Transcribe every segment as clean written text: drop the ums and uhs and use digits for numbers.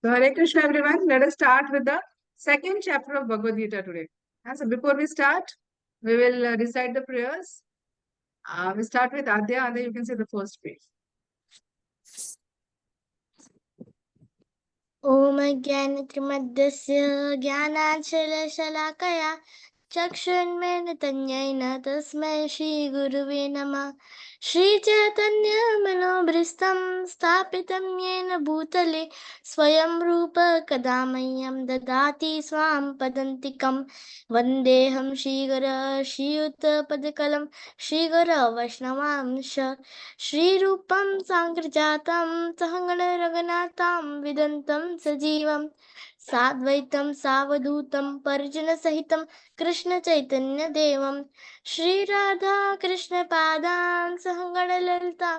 So Hare Krishna everyone. Let us start with the second chapter of Bhagavad Gita today. So before we start, we will recite the prayers. We start with Adya. Adya, you can say the first page. ॐ ज्ञानत्रिमद्यस्य ज्ञानाञ्जनशलाकया चक्षुन्मेलितं तस्मै श्रीगुरुवे नमः। श्रीचैतन्यमनोभीष्टं स्थापितं येन भूतले स्वयं रूप कदा मह्यं ददाति स्वां पदन्तिकं। वन्देऽहं श्रीगुरः श्रीयुतपदकलं श्रीगुरवैष्णवांश श्रीरूपं साग्रजातं सहगण रघुनाथां विदन्तं सजीवं साद्वैतं सावधूतं परिजनसहितं कृष्णचैतन्यदेवं श्रीराधा कृष्णपादान् सहगणललिता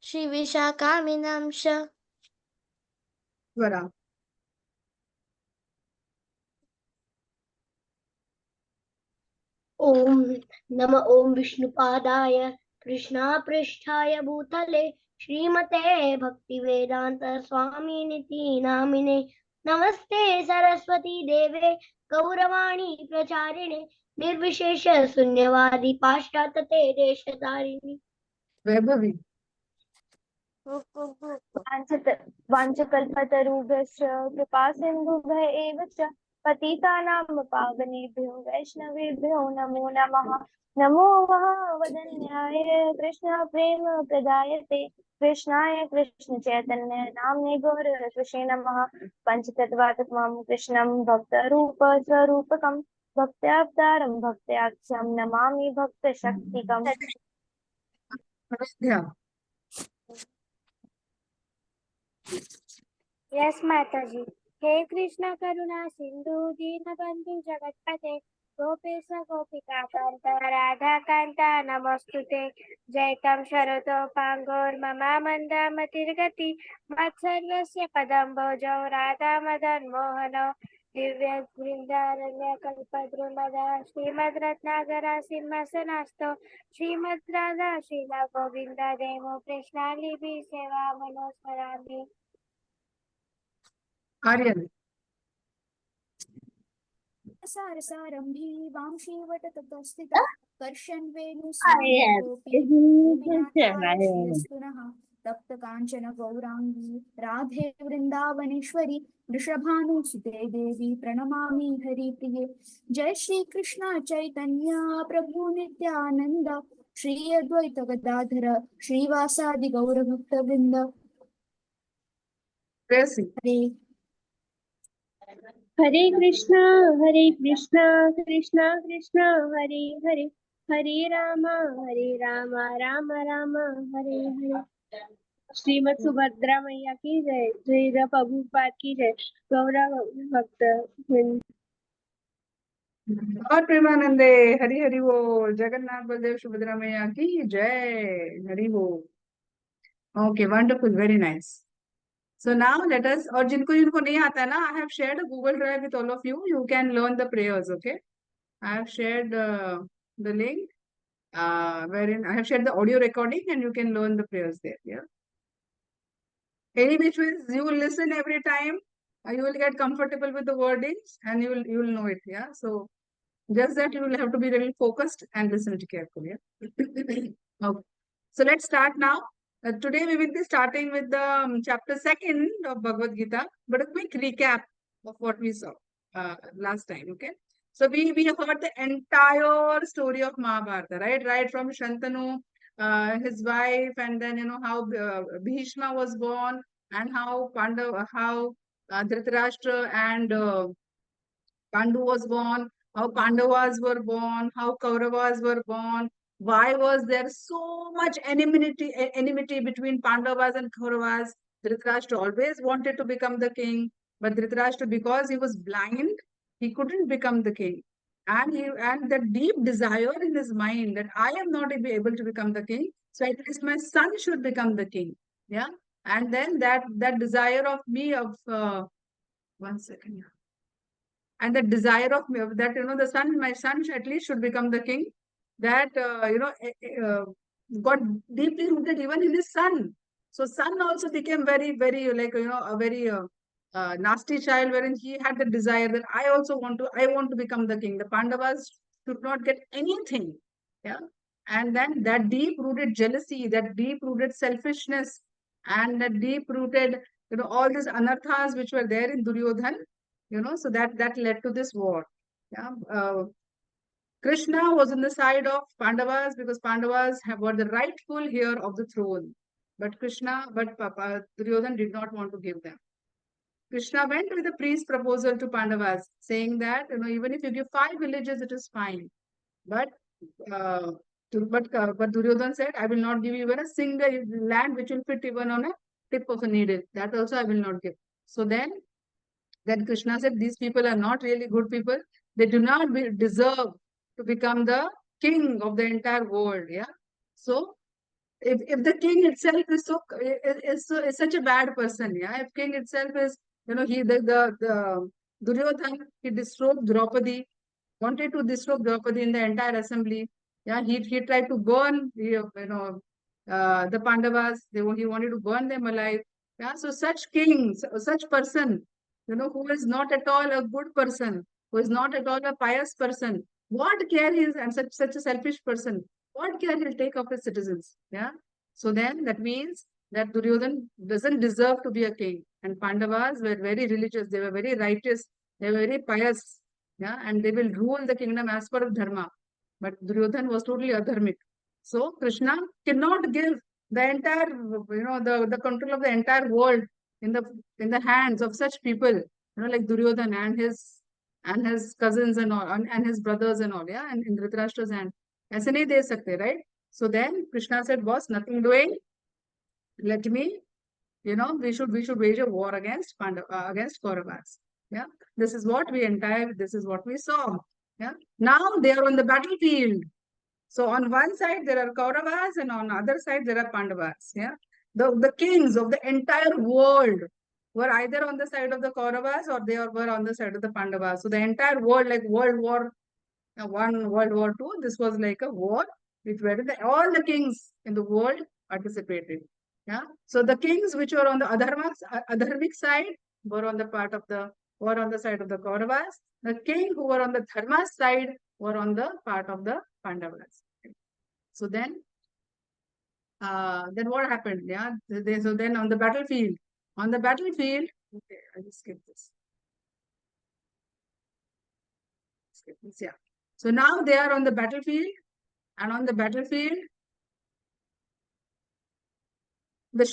श्रीविशाखामिनांश। Swara. ॐ नम ॐ विष्णुपादाय कृष्णापृष्ठाय भूतले श्रीमते भक्तिवेदांत स्वामिनिति नामिने नमस्ते सरस्वती देवे गौरवाणी प्रचारिणे निर्विशेष शून्यवादी पाश्चात्य देशतारिणी। Vaibhavi. वाञ्छकल्पतरुभ्यश्च कृपासिन्धुभ्य एव च पतितानां पावनेभ्यो वैष्णवेभ्यो नमो नमः। नमो वदन्याय कृष्णप्रेम प्रदायते कृष्णाय कृष्णचैतन्य नाम्ने गौरकृष्णे नमः। पञ्चतत्त्वात्मकं कृष्णं भक्तरूपस्वरूपकं भक्त्यावतारं भक्त्याख्यं नमामि भक्तशक्तिकम्। Adya. Yes, Mataji. हे कृष्ण करुणा सिंधु दीनबंधु जगतपते गोपेश गोपिका कांत राधा कांत नमोस्तुते जयतं शरतो पांगोर्ममा मंदा मतिर्गति मत्सर्वस्य पदं भोजौ राधा मदन मोहनो दिव्य वृंदारण्य कल्पद्रुमदा श्रीमद् रत्नाकरा सिंहासनास्तो श्रीमद् राधा शीला गोविंदा देवो कृष्णाली भी सेवा मनोस्मरामि। Aryan. सारसारंभी वांशी वटतटस्थिता कर्षन् वेणुस्वामिनाथायस्तुनः तप्त कांचन गौरांगी राधे वृंदावनेश्वरी वृषभानुसुते देवी प्रणमामि हरिप्रिये। जय श्री कृष्ण चैतन्य प्रभु नित्यानंद श्री अद्वैत गदाधर श्रीवासादि गौरभक्तवृंद। Tracy. हरे कृष्णा कृष्णा कृष्णा हरे हरे हरे राम राम राम हरे हरे। श्रीमद सुभद्रा मैया की जय। श्री प्रभुपाद की जय। गौरव भक्त और प्रेमानंदे हरि हरि बोल। जगन्नाथ बलदेव सुभद्रा मैया की जय। हरि बोल. Okay, wonderful, very nice. So now let us, और जिनको जिनको नहीं आता ना, I have shared a Google Drive with all of you. You can learn the prayers, okay? I have shared the link wherein I have shared the audio recording and you can learn the prayers there. Yeah. Any which ways you will listen every time, you will get comfortable with the wordings and you will know it. Yeah. So just that you will have to be really focused and listen it carefully. Yeah? Okay. So let's start now. Today we will be starting with the chapter 2 of Bhagavad Gita, but a quick recap of what we saw last time. Okay. So we have heard the entire story of Mahabharata, right? Right from Shantanu, his wife, and then how Bhishma was born, and how Dhritarashtra and Pandu was born, how Pandavas were born, how Kauravas were born. Why was there so much enmity between Pandavas and Kauravas? Dhritarashtra always wanted to become the king, but Dhritarashtra, because he was blind, he couldn't become the king. And that deep desire in his mind that I am not able to become the king, so at least my son should become the king. Yeah, and then that desire of me of 1 second. Yeah, and the desire of that my son at least should become the king, that got deeply rooted even in his son. So son also became very very like a very nasty child, wherein he had the desire that I want to become the king. The Pandavas should not get anything. Yeah. And then that deep-rooted jealousy, that deep-rooted selfishness, and that deep-rooted, all these anarthas which were there in Duryodhan, so that led to this war. Yeah. Krishna was on the side of Pandavas because Pandavas were the rightful heir of the throne. But Duryodhan did not want to give them. Krishna went with a priest proposal to Pandavas, saying that even if you give 5 villages, it is fine. But but Duryodhan said, I will not give you even a single land which will fit even on a tip of a needle. That also I will not give. So then Krishna said, these people are not really good people. They do not deserve to become the king of the entire world. Yeah. So if the king itself is such a bad person, yeah, if king itself is, he the Duryodhan, he disrobed Draupadi, wanted to disrobe Draupadi in the entire assembly. Yeah, he tried to burn the Pandavas. He wanted to burn them alive. Yeah, so such kings, such person, who is not at all a good person, who is not at all a pious person, what care is, and such a selfish person, what care he'll take of his citizens? Yeah. So then that means that Duryodhan doesn't deserve to be a king. And Pandavas were very religious, they were very righteous, they were very pious. Yeah, and they will rule the kingdom as per dharma. But Duryodhan was totally adharmic. So Krishna cannot give the entire, the control of the entire world in the hands of such people, like Duryodhan and his cousins and all, and his brothers and all, yeah, and in Dhritarashtra's hand. ऐसे नहीं दे सकते, right? So then Krishna said, boss, nothing doing. Let me, we should wage a war against against Kauravas. Yeah, this is what we saw. Yeah, now they are on the battlefield. So on one side there are Kauravas, and on the other side there are Pandavas. Yeah, the kings of the entire world were either on the side of the Kauravas or they were on the side of the Pandavas. So the entire world, like World War One, World War Two, this was like a war where all the kings in the world participated. Yeah. So the kings which were on the adharmic side were on the side of the Kauravas. The king who were on the dharma side were on the part of the Pandavas. So then what happened? Yeah. So then on the battlefield, okay, I just skip this. Yeah. So now they are on the battlefield, and on the battlefield, the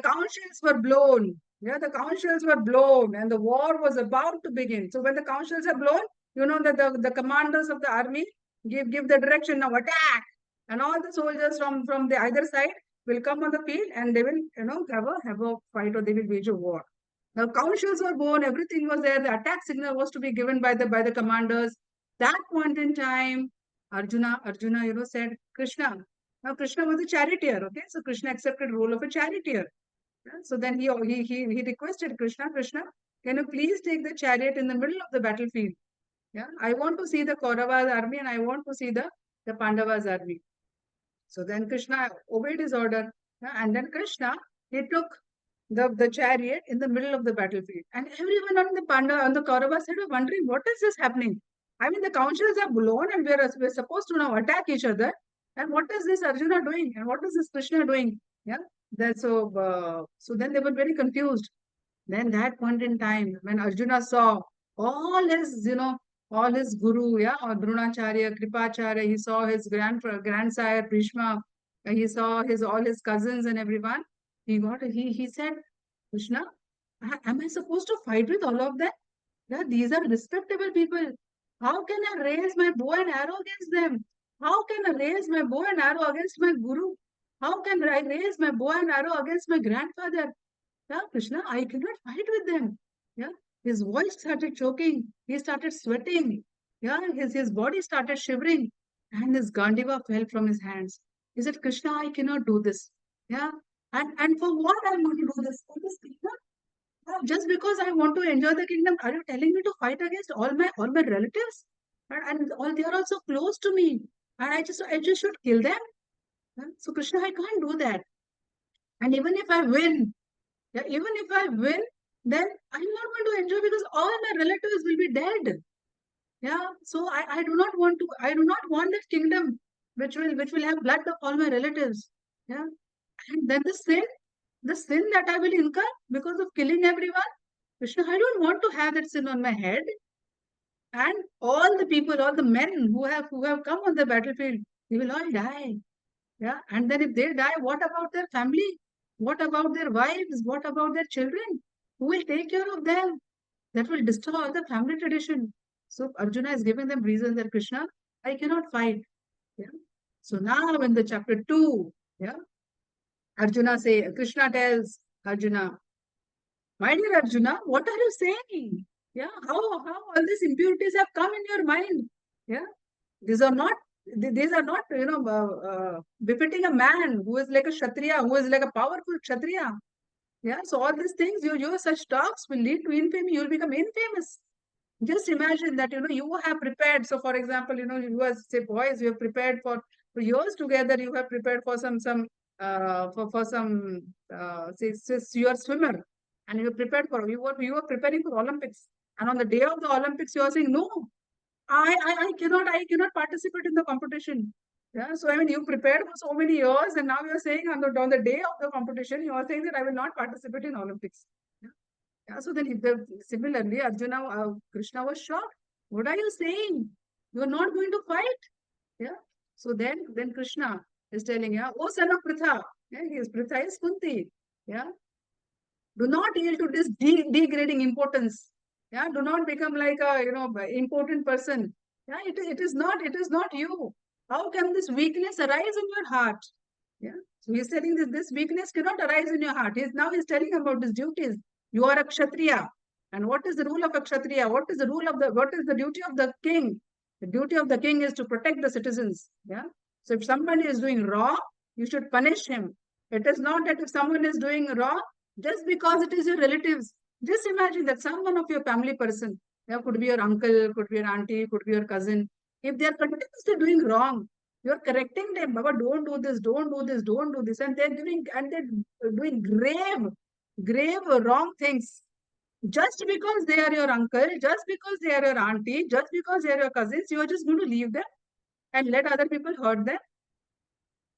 conch shells were blown. Yeah, the conch shells were blown, and the war was about to begin. So when the conch shells are blown, that the commanders of the army give the direction, now attack, and all the soldiers from the either side will come on the field, and they will have a fight, or they will wage a war. Now conch shells were blown, everything was there. The attack signal was to be given by the commanders. That point in time, Arjuna, said, Krishna. Now Krishna was a charioteer, okay? So Krishna accepted role of a charioteer. Yeah? So then he requested Krishna, can you please take the chariot in the middle of the battlefield? Yeah, I want to see the Kauravas army and I want to see the Pandavas army. So then Krishna obeyed his order. Yeah? And then Krishna, he took the chariot in the middle of the battlefield. And everyone on the Kauravas side were wondering, what is this happening? I mean, the councils are blown and we're supposed to now attack each other. And what is this Arjuna doing? And what is this Krishna doing? Yeah. So then they were very confused. Then that point in time, when Arjuna saw all his guru, yeah, or Dronacharya, Kripacharya, he saw his grandsire Bhishma, he saw all his cousins and everyone. He said, Krishna, am I supposed to fight with all of them? Yeah, these are respectable people. How can I raise my bow and arrow against them? How can I raise my bow and arrow against my guru? How can I raise my bow and arrow against my grandfather? Yeah, Krishna, I cannot fight with them. Yeah, his voice started choking. He started sweating. Yeah, his body started shivering, and his Gandiva fell from his hands. He said, Krishna, I cannot do this. Yeah, and for what I'm going to do this? For this kingdom? Just because I want to enjoy the kingdom, are you telling me to fight against all my relatives? And all they are also close to me. And I just should kill them. Yeah? So Krishna, I can't do that. And even if I win, yeah, even if I win, then I'm not going to enjoy because all my relatives will be dead. Yeah. So I do not want to, I do not want that kingdom which will have blood of all my relatives. Yeah. And then the sin that I will incur because of killing everyone. Krishna, I don't want to have that sin on my head. And all the people, all the men who have come on the battlefield, they will all die. Yeah. And then if they die, what about their family? What about their wives? What about their children? Who will take care of them? That will destroy all the family tradition. So Arjuna is giving them reasons that Krishna, I cannot fight. Yeah. So now in the chapter 2, yeah, Krishna tells Arjuna, my dear Arjuna, what are you saying? Yeah, how all these impurities have come in your mind? Yeah, these are not these are not befitting a man who is like a kshatriya, who is like a powerful kshatriya. Yeah, so all these things, your such talks will lead to infamy. You will become infamous. Just imagine that you have prepared. So, for example, you as say boys, you have prepared for years together. You have prepared for some for some say you are swimmer, and you are prepared for you are preparing for Olympics. And on the day of the Olympics, you are saying no, I cannot participate in the competition. Yeah, so I mean you prepared for so many years, and now you are saying on the day of the competition, you are saying that I will not participate in Olympics. Yeah, so then similarly, Arjuna, Krishna was shocked. What are you saying? You are not going to fight? Yeah. So then Krishna is telling, yeah, oh son of Pritha. Yeah, he is Pritha is Kunti. Yeah. Do not yield to this degrading importance. Yeah. Do not become like a important person. Yeah. It is not you. How can this weakness arise in your heart? Yeah. So he's telling this weakness cannot arise in your heart. He's telling about his duties. You are a kshatriya. And what is the rule of a kshatriya? What is the duty of the king? The duty of the king is to protect the citizens. Yeah. So if somebody is doing wrong, you should punish him. It is not that if someone is doing wrong, just because it is your relatives. Just imagine that someone of your family person, yeah, could be your uncle, could be your auntie, could be your cousin. If they are continuously doing wrong, you're correcting them, Baba, don't do this, don't do this, don't do this. And they're doing grave wrong things. Just because they are your uncle, just because they are your auntie, just because they are your cousins, you are just going to leave them and let other people hurt them?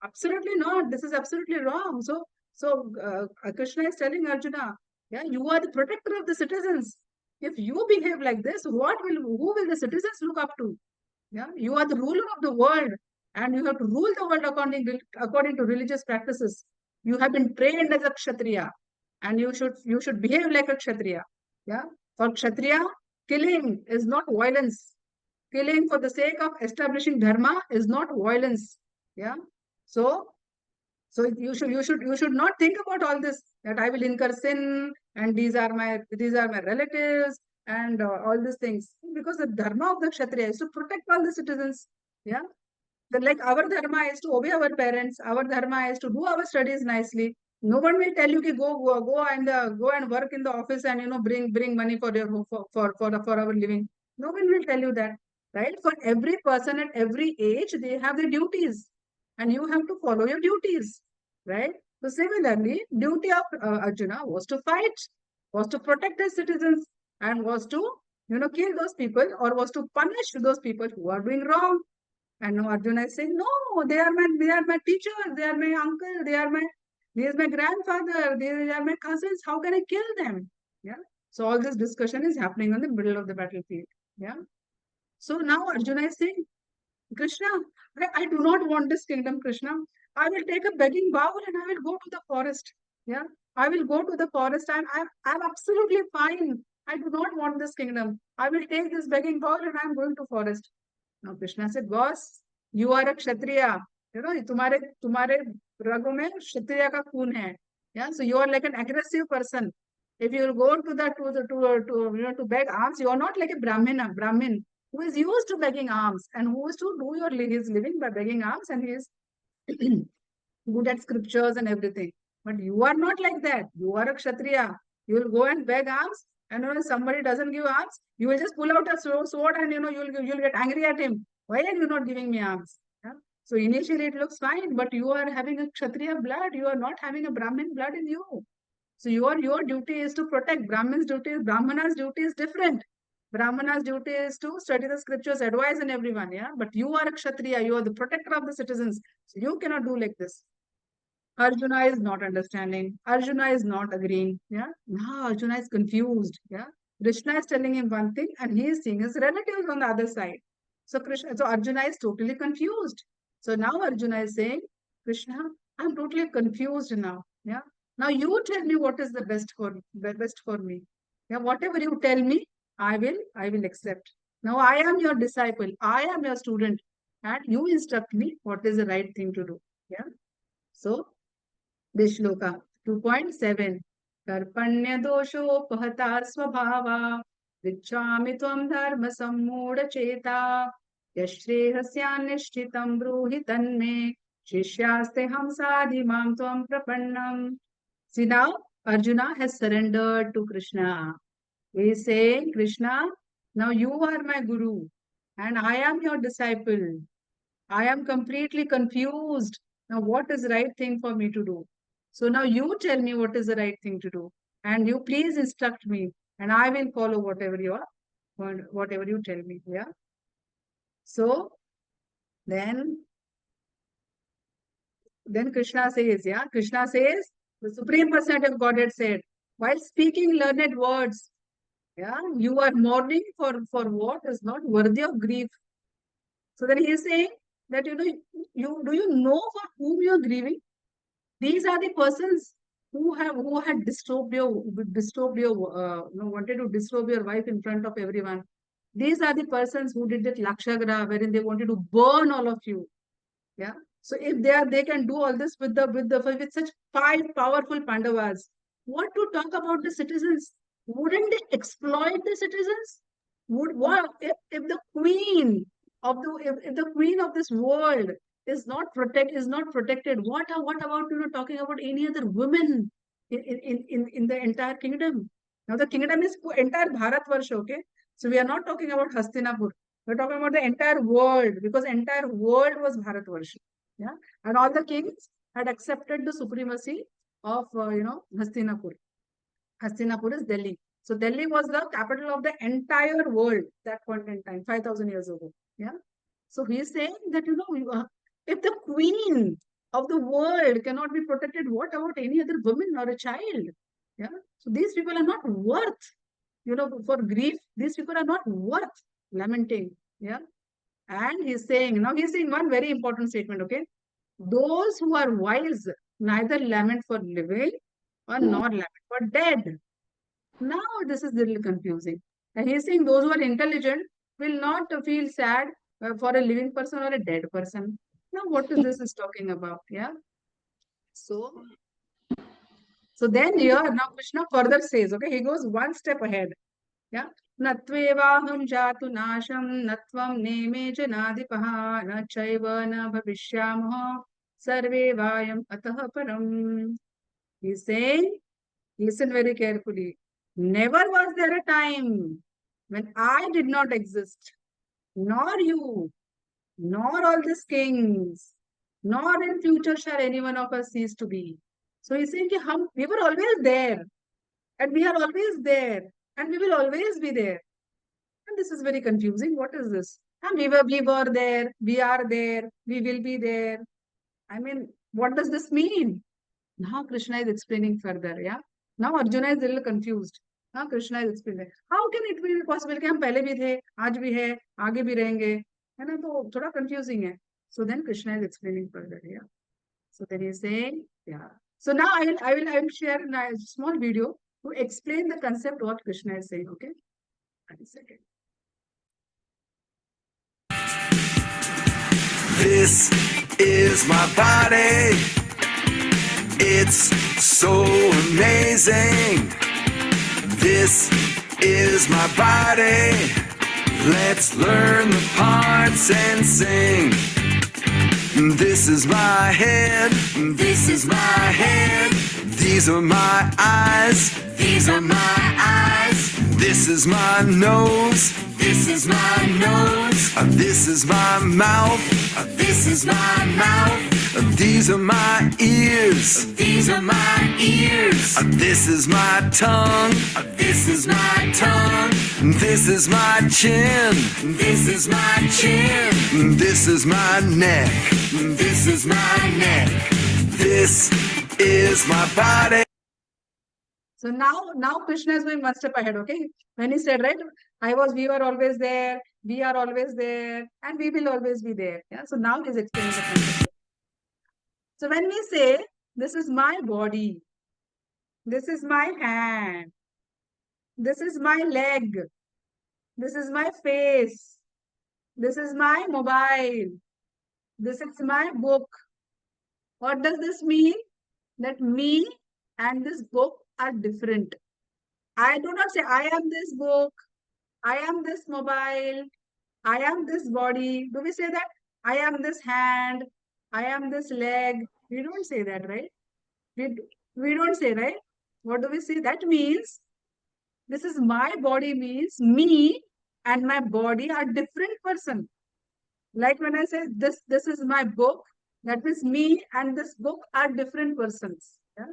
Absolutely not. This is absolutely wrong. So Krishna is telling Arjuna, yeah, you are the protector of the citizens. If you behave like this, who will the citizens look up to? Yeah, you are the ruler of the world, and you have to rule the world according to religious practices. You have been trained as a kshatriya, and you should behave like a kshatriya. Yeah, for kshatriya, killing is not violence. Killing for the sake of establishing dharma is not violence. Yeah, so you should not think about all this that I will incur sin and these are my relatives and all these things, because the dharma of the kshatriya is to protect all the citizens. Yeah, like our dharma is to obey our parents. Our dharma is to do our studies nicely. No one will tell you to go and work in the office and bring money for your for our living. No one will tell you that, right? For every person at every age, they have their duties, and you have to follow your duties, right? So similarly, duty of Arjuna was to fight, was to protect his citizens, and was to kill those people, or was to punish those people who are doing wrong. And now Arjuna is saying, no, they are my teachers, they are my uncle, he is my grandfather, they are my cousins. How can I kill them? Yeah. So all this discussion is happening on the middle of the battlefield. Yeah. So now Arjuna is saying, Krishna, I do not want this kingdom, Krishna. I will take a begging bowl and I will go to the forest. Yeah. I will go to the forest. I'm absolutely fine. I do not want this kingdom. I will take this begging bowl and I'm going to forest. Now Krishna said, boss, you are a kshatriya. तुम्हारे रगों में क्षत्रिय का खून है. Yeah, so you are like an aggressive person. If you will go to beg alms, you are not like a Brahmin who is used to begging alms and who is to do his living by begging alms, and he is good at scriptures and everything. But you are not like that. You are a kshatriya. You will go and beg alms, and when somebody doesn't give alms, you will just pull out a sword and you'll get angry at him. Why are you not giving me alms? Yeah? So initially it looks fine, but you are having a kshatriya blood. You are not having a Brahmin blood in you. So your duty is to protect. Brahmana's duty is different. Brahmana's duty is to study the scriptures, advise and everyone, yeah. But you are a Kshatriya, you are the protector of the citizens. So you cannot do like this. Arjuna is not understanding. Arjuna is not agreeing. Yeah. Now Arjuna is confused. Yeah. Krishna is telling him one thing and he is seeing his relatives on the other side. So Arjuna is totally confused. So now Arjuna is saying, Krishna, I'm totally confused now. Yeah. Now you tell me what is the best for me. Yeah. Whatever you tell me, I will accept. Now I am your disciple. I am your student. And you instruct me what is the right thing to do. Yeah. So this shloka 2.7 Karpanya doshophata svabhava vichami tvam dharma sammoda cheta yashrehasya nishchitam bruhi tanme shishyaste hamsadi mam tvam prapannam. See now Arjuna has surrendered to Krishna. He is saying, Krishna, now you are my guru and I am your disciple. I am completely confused. Now what is the right thing for me to do? So now you tell me what is the right thing to do. And you please instruct me. And I will follow whatever you tell me. Yeah. So then Krishna says, the Supreme Personality of Godhead said, while speaking learned words, yeah, you are mourning for what is not worthy of grief. So then he is saying that, do you know for whom you are grieving? These are the persons who had wanted to disturb your wife in front of everyone. These are the persons who did that Lakshagra, wherein they wanted to burn all of you. Yeah. So if they can do all this with such 5 powerful Pandavas, what to talk about the citizens? Wouldn't they exploit the citizens? If the queen of this world is not protected, what about talking about any other women in the entire kingdom? Now the kingdom is entire Bharatvarsha, okay? So we are not talking about Hastinapur. We're talking about the entire world, because entire world was Bharatvarsha. Yeah, and all the kings had accepted the supremacy of Hastinapur. Hastinapur is Delhi. So Delhi was the capital of the entire world that point in time, 5,000 years ago. Yeah. So he is saying that if the queen of the world cannot be protected, what about any other woman or a child? Yeah. So these people are not worth, for grief. These people are not worth lamenting. Yeah. And he's saying one very important statement, okay? Those who are wise neither lament for living or nor lament for dead. Now this is a little confusing. And he's saying those who are intelligent will not feel sad for a living person or a dead person. Now what is this talking about? Yeah. So then here now Krishna further says, okay, he goes one step ahead. Yeah. Natvevaham jatu nasham natvam neme janadipaha na chaiva na bhavishyamaha sarve vayam ataha param. He's saying, listen very carefully. Never was there a time when I did not exist, nor you, nor all these kings, nor in future shall any one of us cease to be. So he's saying, we were always there, and we are always there, and we will always be there. And this is very confusing. What is this? And we were there, we are there, we will be there. I mean, what does this mean? Now Krishna is explaining further. Yeah. Now Arjuna is a little confused. Now Krishna is explaining. How can it be possible कि हम पहले भी थे, आज भी है, आगे भी रहेंगे? है ना? तो थोड़ा confusing है. So then Krishna is explaining further. Yeah. So then he is saying, yeah. So now I will share a small video to explain the concept what Krishna is saying. Okay. 1 second. This is my body. It's so amazing. This is my body. Let's learn the parts and sing. This is my head. This is my head. These are my eyes. These are my eyes. This is my nose. This This is my nose. This is my mouth. This is my mouth. These are my ears. These are my ears. This is my tongue. This is my tongue. This is my chin. This is my chin. This is my neck. This is my neck. This is my body. So now Krishna is going one step ahead, okay? When he said, right, we were always there, we are always there, and we will always be there. Yeah. So now he's explaining the concept. So when we say, this is my body, this is my hand, this is my leg, this is my face, this is my mobile, this is my book. What does this mean? That me and this book are different. I do not say I am this book, I am this mobile, I am this body. Do we say that? I am this hand, I am this leg. We don't say that, right? We don't say, right? What do we say? That means this is my body means me and my body are different person. Like when I say this is my book, that means me and this book are different persons. Yeah?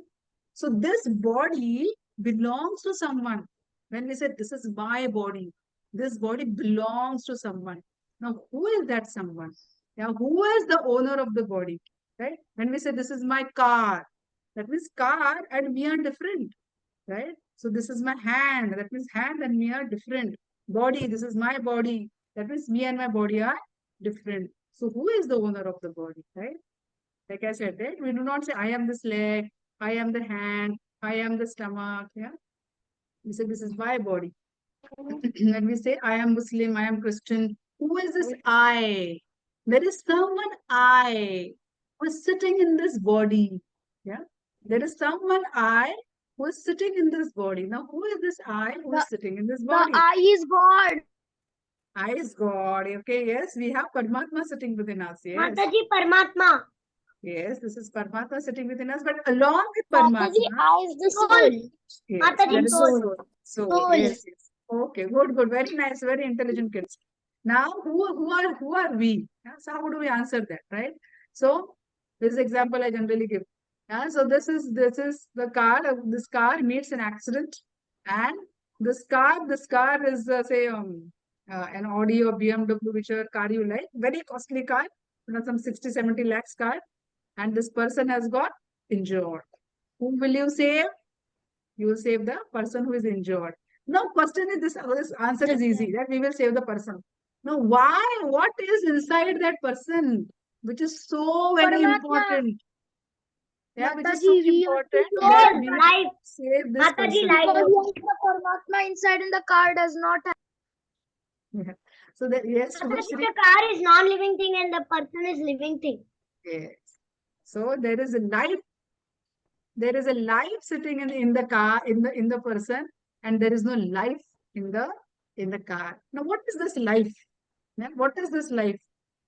So this body belongs to someone. When we say this is my body, this body belongs to someone. Now, who is that someone? Yeah, who is the owner of the body? Right? When we say this is my car, that means car and me are different. Right? So this is my hand. That means hand and me are different. Body, this is my body. That means me and my body are different. So who is the owner of the body? Right? Like I said, right? We do not say I am this leg, I am the hand, I am the stomach. Yeah. We say this is my body. When we say I am Muslim, I am Christian, who is this I? There is someone I who is sitting in this body. Yeah. There is someone I who is sitting in this body. Now, who is this I who is sitting in this body? The I is God. I is God. Okay, yes, we have Paramatma sitting within us. Yes. Mataji, Paramatma. Yes, this is Paramatma sitting within us, but along with Mataji, Paramatma, I is the soul. yes, Mataji, that is soul. soul. Soul. Yes, yes. Okay, good. Very nice, very intelligent kids. Now, who are we? Yeah, so how do we answer that, right? So this example I generally give. Yeah, so this is the car. This car meets an accident, and this car is say an Audi or BMW, whichever car you like, very costly car, some 60-70 lakhs car, and this person has got injured. Whom will you save? You will save the person who is injured. Now, question is this answer is easy, that we will save the person. Now, why? What is inside that person, which is so very Paramatma. important? Yeah, which is Mataji, so we important have that to we life. save this Mataji, person. life. The Paramatma inside in the car does not have. Yeah. So that yes, Mataji, the car is non-living thing and the person is living thing. yes. So there is a life. There is a life sitting in the car, in the person, and there is no life in the car. Now, what is this life? Yeah? What is this life?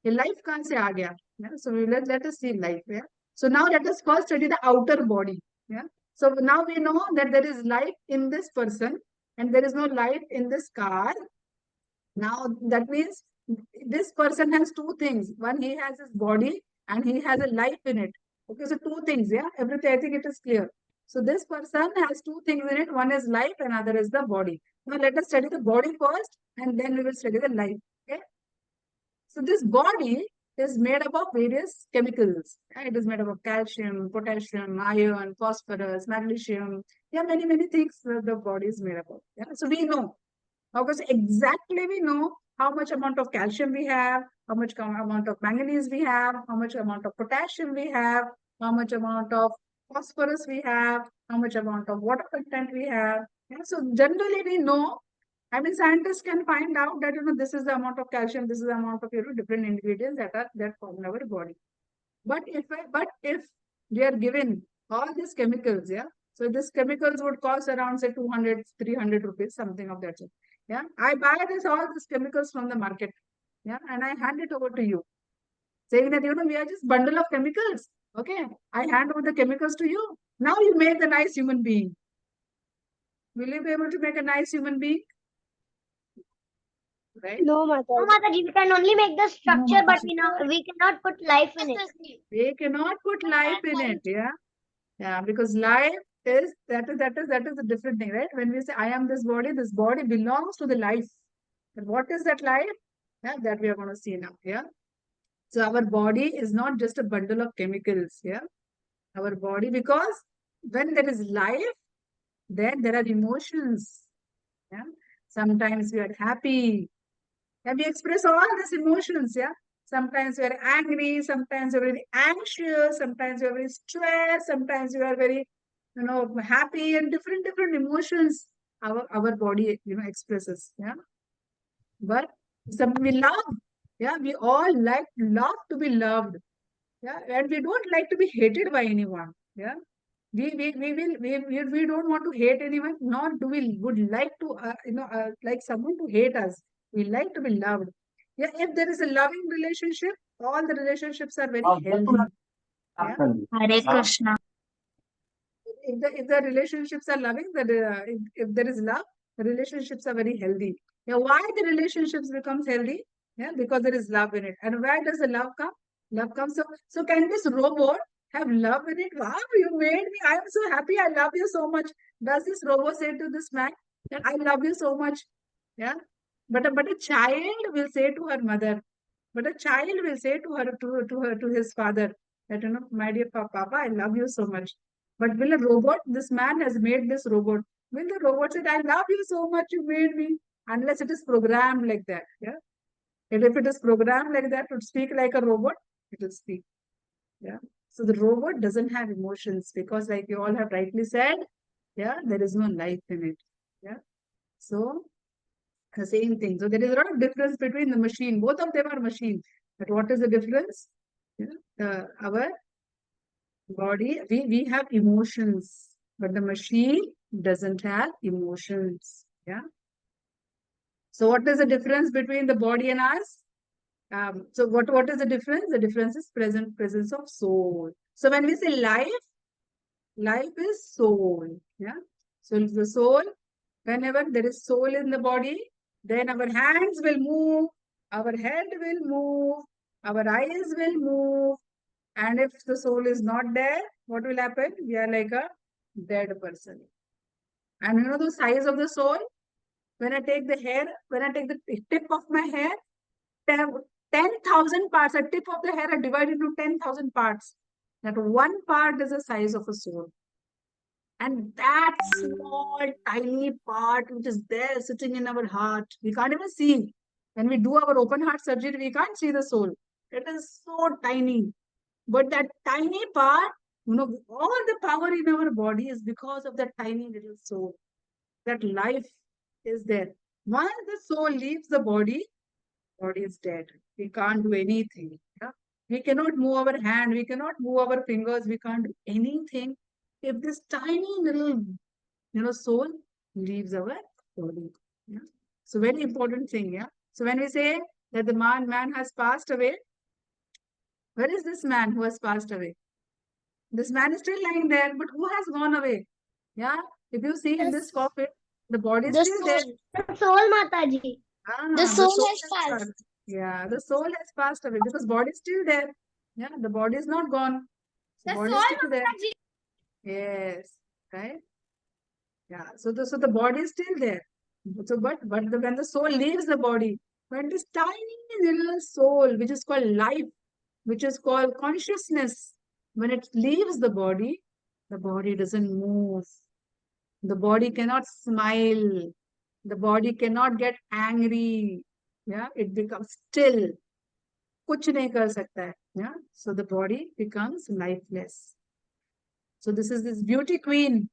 A life kahan se aa gaya? Yeah? So let us see life. Yeah? So now let us first study the outer body. Yeah? So now we know that there is life in this person and there is no life in this car. Now that means this person has two things. One, he has his body and he has a life in it. Okay, so two things, yeah. Everything, I think it is clear. So this person has two things in it. One is life and other is the body. Now let us study the body first and then we will study the life. Okay. So this body is made up of various chemicals. Yeah? It is made up of calcium, potassium, iron, phosphorus, magnesium. Yeah, many things the body is made up of. Yeah? So we know. Because exactly we know how much amount of calcium we have, how much amount of manganese we have, how much amount of potassium we have, how much amount of phosphorus we have, how much amount of water content we have. Yeah, so generally we know. I mean, scientists can find out that this is the amount of calcium, this is the amount of different ingredients that form in our body. But if we are given all these chemicals, yeah, so these chemicals would cost around say 200, 300 rupees, something of that sort. Yeah, I buy all these chemicals from the market, yeah, and I hand it over to you, saying that we are just bundle of chemicals. Okay, I hand over the chemicals to you. Now you make a nice human being. Will you be able to make a nice human being? right? No, No, Mataji. Mataji, we can only make the structure, but Mataji. we cannot put life in it. We cannot put life in it, yeah. Yeah, because life is that is a different thing, right? When we say I am this body belongs to the life. And what is that life? Yeah, that we are going to see now. Yeah. So our body is not just a bundle of chemicals. Yeah. Our body, because when there is life, then there are emotions. Yeah. Sometimes we are happy. And we express all these emotions. Yeah. Sometimes we are angry, sometimes you're very anxious, sometimes you're very stressed, sometimes you are very, happy, and different emotions our body, expresses. Yeah. But some we love. Yeah, we all love to be loved. Yeah, and we don't like to be hated by anyone. Yeah, we don't want to hate anyone, nor do we would like to like someone to hate us. We like to be loved. Yeah, if there is a loving relationship, all the relationships are very healthy. Yeah, Hare Krishna. if the relationships are loving, if there is love, the relationships are very healthy. Yeah, why the relationships becomes healthy? Yeah, because there is love in it. And where does the love come? Love comes. So can this robot have love in it? Wow, you made me. I am so happy. I love you so much. Does this robot say to this man that I love you so much? Yeah. But a child will say to her mother, but a child will say to his father that, my dear Papa, I love you so much. But will a robot, this man has made this robot, will the robot say, I love you so much, you made me? Unless it is programmed like that. Yeah. And if it is programmed like that to speak like a robot, it will speak. Yeah. So the robot doesn't have emotions because, like you all have rightly said, yeah, there is no life in it. Yeah. So the same thing. So there is a lot of difference between the machine. Both of them are machine. But what is the difference? Our body, we have emotions, but the machine doesn't have emotions. Yeah. So what is the difference between the body and us? So what is the difference? The difference is presence of soul. So when we say life is soul. Yeah. So it's the soul. Whenever there is soul in the body, then our hands will move, our head will move, our eyes will move. And if the soul is not there, what will happen? We are like a dead person. And you know the size of the soul? When I take the tip of my hair, 10,000 parts, a tip of the hair are divided into 10,000 parts. That one part is the size of a soul. And that small, tiny part which is there sitting in our heart, we can't even see. When we do our open heart surgery, we can't see the soul. It is so tiny. But that tiny part, all the power in our body is because of that tiny little soul. That life is there. Once the soul leaves the body is dead. We can't do anything. Yeah? We cannot move our hand, we cannot move our fingers, we can't do anything if this tiny little soul leaves our body. Yeah? So very important thing. Yeah. So when we say that the man has passed away, where is this man who has passed away? This man is still lying there, but who has gone away? Yeah. If you see in this coffin, the body is The still there. soul. The soul, Mataji. The The soul soul has passed. Yeah, the soul has passed away because body is still there. Yeah, the body is not gone. The Body soul, is still there. Mataji. Yes, right. Yeah, so the body is still there. So when the soul leaves the body, when this tiny little soul, which is called life, which is called consciousness, when it leaves the body doesn't move. The body cannot smile. The body cannot get angry. Yeah, it becomes still. कुछ नहीं कर सकता है. Yeah, so the body becomes lifeless. So this is this beauty queen.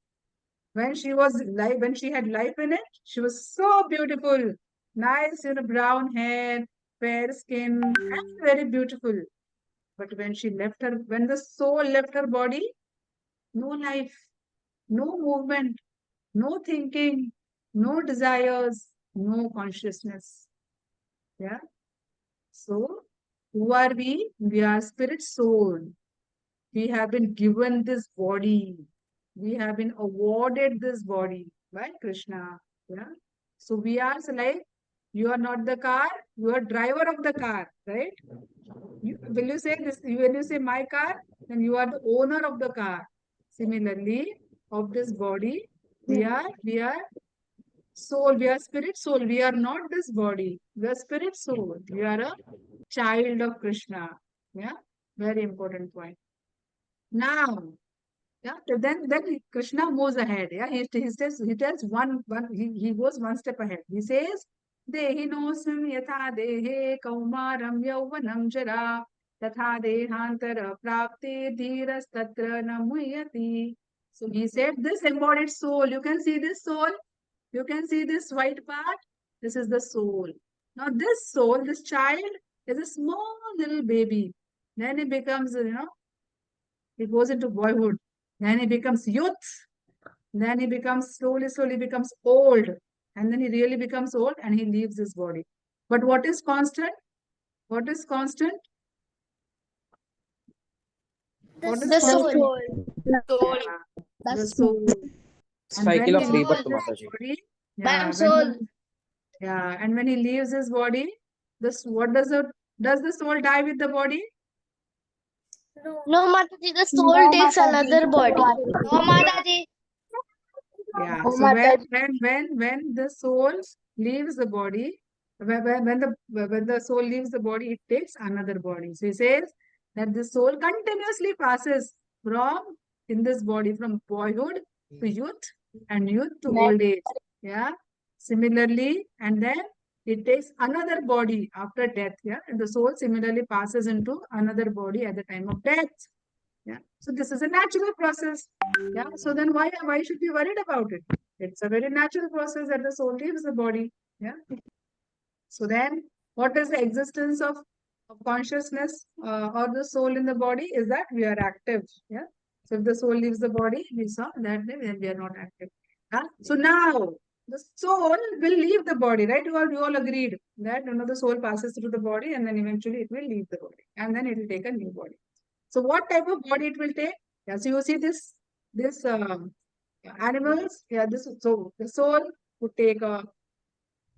When she had life in it, she was so beautiful, nice, brown hair, fair skin, and very beautiful. But when the soul left her body, no life, no movement, no thinking, no desires, no consciousness. Yeah. So, who are we? We are spirit soul. We have been given this body. We have been awarded this body by Krishna. Yeah. So we are like You are not the car, you are driver of the car, right? Will you say this? When you say my car, then you are the owner of the car. Similarly, of this body, we are soul, we are spirit soul. We are not this body. We are spirit soul. We are a child of Krishna. Yeah, very important point. Now, yeah, then Krishna moves ahead. Yeah, he tells he goes one step ahead. He says, Dehinosam yatha dehe kaumaram yauvanam jara tatha dehantara prapte dhiras tatra namuyati. So he said, this embodied soul, you can see this soul, you can see this white part, this is the soul. Now this soul, this child is a small little baby. Then he becomes, he goes into boyhood. Then he becomes youth. Then he becomes slowly becomes old. And then he really becomes old and he leaves his body. But what is constant? What is constant? What is The constant? soul. Yeah, the soul. And Cycle when of he leaves rebirth, his Mataji. body, Bam soul. and when he leaves his body, what does the soul die with the body? No, Mataji, the soul takes another body. No, Mataji. Yeah. Oh, So Mataji. when the soul leaves the body, when the soul leaves the body, it takes another body. So he says that the soul continuously passes from in this body from boyhood to youth and youth to old age. Yeah. Similarly, and then it takes another body after death. Yeah. And the soul similarly passes into another body at the time of death. Yeah. So this is a natural process. Yeah. So then why should we be worried about it? It's a very natural process that the soul leaves the body. Yeah. So then what is the existence of consciousness or the soul in the body is that we are active. Yeah. So if the soul leaves the body, we saw that then we are not active. Yeah. So now the soul will leave the body, right? You all agreed that the soul passes through the body and then eventually it will leave the body and then it will take a new body. So what type of body it will take? Yeah, so you see this animals. Yeah, so the soul would take a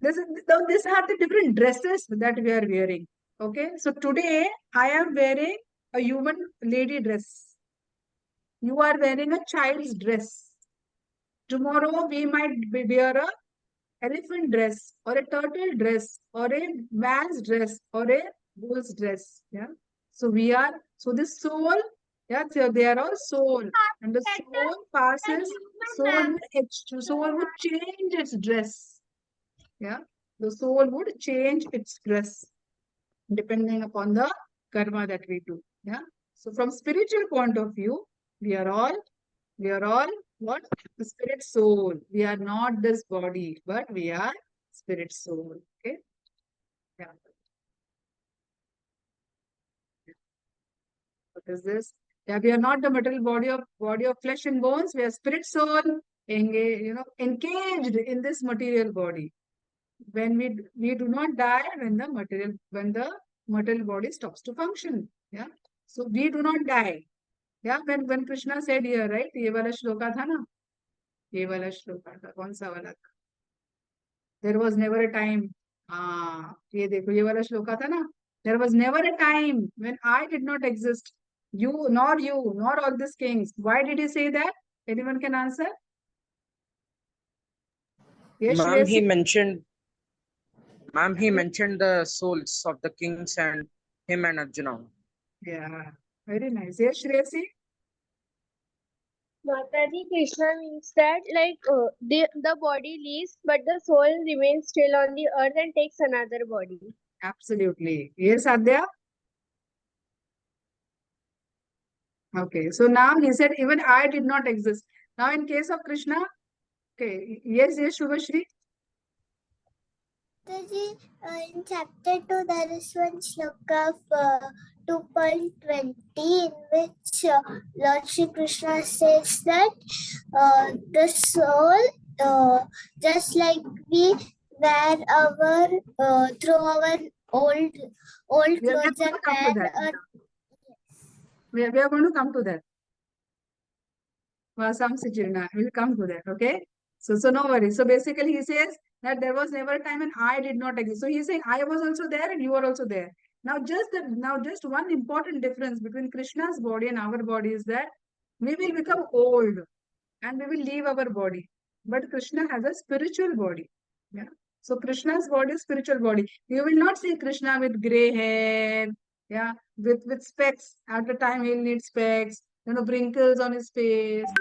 these are the different dresses that we are wearing. Okay, so today I am wearing a human lady dress. You are wearing a child's dress. Tomorrow we might wear a elephant dress or a turtle dress or a man's dress or a bull's dress. Yeah. So this soul, yeah, so they are all soul. And the soul passes, soul would change its dress. Yeah. The soul would change its dress depending upon the karma that we do. Yeah. So from spiritual point of view, we are all what? The spirit soul. We are not this body, but we are spirit soul. Okay. Yeah. What is this? Yeah, we are not the material body of flesh and bones. We are spirit soul, engaged in this material body. When we do not die when the material body stops to function. Yeah. So we do not die. Yeah. When Krishna said here, right? ये वाला श्लोका था ना? ये वाला श्लोका था. कौन सा वाला था? There was never a time. ये देखो ये वाला श्लोका था ना? There was never a time when I did not exist. You, nor all these kings. Why did he say that? Anyone can answer? Yes, Ma'am, he Shreyasi? mentioned the souls of the kings and him and Arjuna. Yeah, very nice. Yes, Shreyasi? Mataji, Krishna means that the body leaves, but the soul remains still on the earth and takes another body. Absolutely. Yes, Adya? Okay, so now he said, even I did not exist. Now in case of Krishna, okay, yes, Shubhashri? Mataji, in chapter 2, there is one shloka of 2.20 in which Lord Shri Krishna says that the soul, just like we wear throw our old We are clothes going and to come to that. We are going to come to that. Vasam Sichirna. We'll come to that, okay? So no worries. So basically he says that there was never a time when I did not exist. So he's saying I was also there and you are also there. Now just one important difference between Krishna's body and our body is that we will become old and we will leave our body. But Krishna has a spiritual body. Yeah. So Krishna's body is spiritual body. You will not see Krishna with gray hair, yeah, with specs. At the time he'll need specs, wrinkles on his face,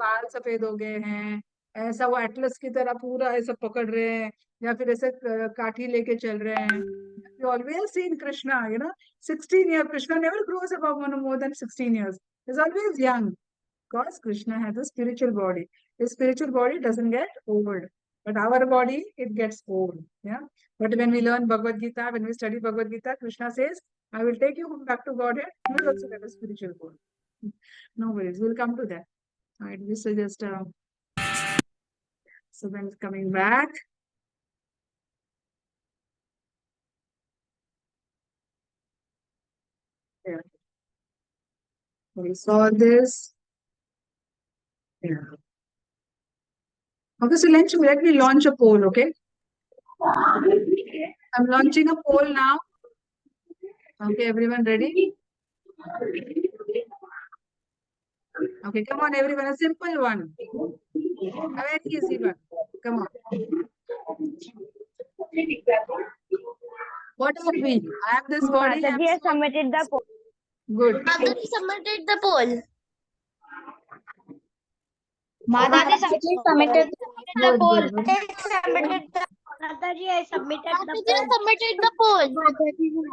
बाल सफेद हो गए हैं, ऐसा वो Atlas की तरह पूरा ऐसा पकड़ रहे हैं, या फिर ऐसे काठी लेके चल रहे हैं. You always see in Krishna, 16 years. Krishna never grows above more than 16 years. He's always young. Because Krishna has a spiritual body. His spiritual body doesn't get old. But our body, it gets old. Yeah. But when we learn Bhagavad Gita, when we study Bhagavad Gita, Krishna says, I will take you back to Godhead. You will also get a spiritual body. No worries. We'll come to that. All right. This is just so then it's coming back. Yeah. We saw this. Yeah. Okay, so let me launch a poll, okay? I'm launching a poll now. Okay, everyone ready? Okay, come on, everyone. A simple one. A very easy one. Come on. What are we? I am this body. Mataji has submitted the poll. Good. Mataji submitted the poll. Mataji submitted the Good, poll. good, good. Mataji has submitted the Mataji has submitted the poll.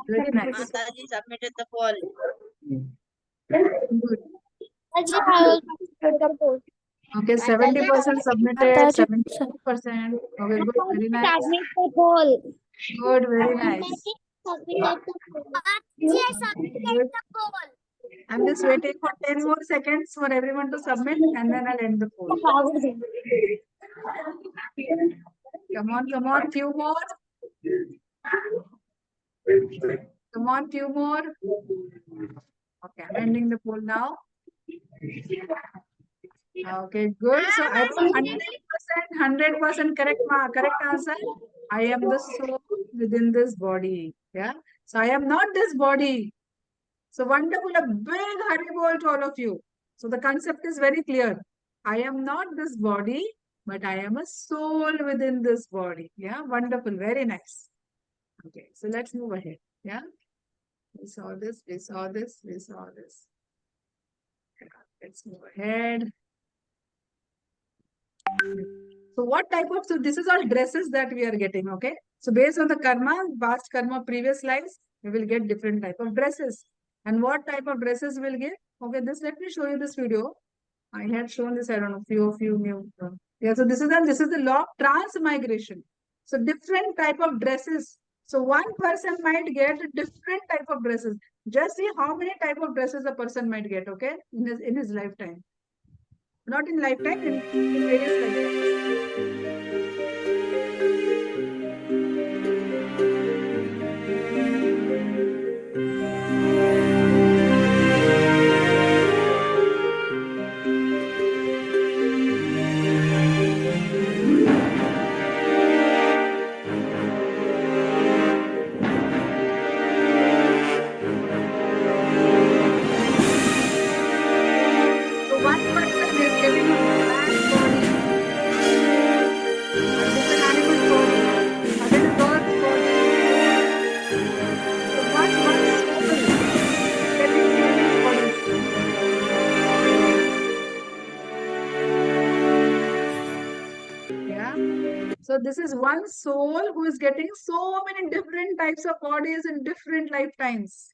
Very nice. Mataji submitted the poll. Good. Mataji has submitted the poll. Okay, 70% submitted, 70%. Okay, good. Very nice. Submit the poll. Good, very nice. Mataji has submitted the poll. I'm just waiting for 10 more seconds for everyone to submit and then I'll end the poll. Come on, few more. Come on, few more. Okay, I'm ending the poll now. Okay, good. So I have 100% correct answer. I am the soul within this body. Yeah. So I am not this body. So wonderful, a big Haribol to all of you. So the concept is very clear. I am not this body, but I am a soul within this body. Yeah, wonderful, very nice. Okay, so let's move ahead. Yeah, we saw this, we saw this, we saw this. Yeah, let's move ahead. So what type of, so this is all dresses that we are getting, okay? So based on the karma, past karma, previous lives, we will get different type of dresses. And what type of dresses we'll get? Okay, let me show you this video. I had shown this, I don't know, few of you knew. Yeah, so this is the law of transmigration. So different type of dresses. So one person might get different type of dresses. Just see how many type of dresses a person might get, okay, in his lifetime. Not in lifetime, in various lifetimes. So one person is getting a man's body, and it's an animal body, and it is God's body. So one soul getting different bodies. Yeah. So this is one soul who is getting so many different types of bodies in different lifetimes.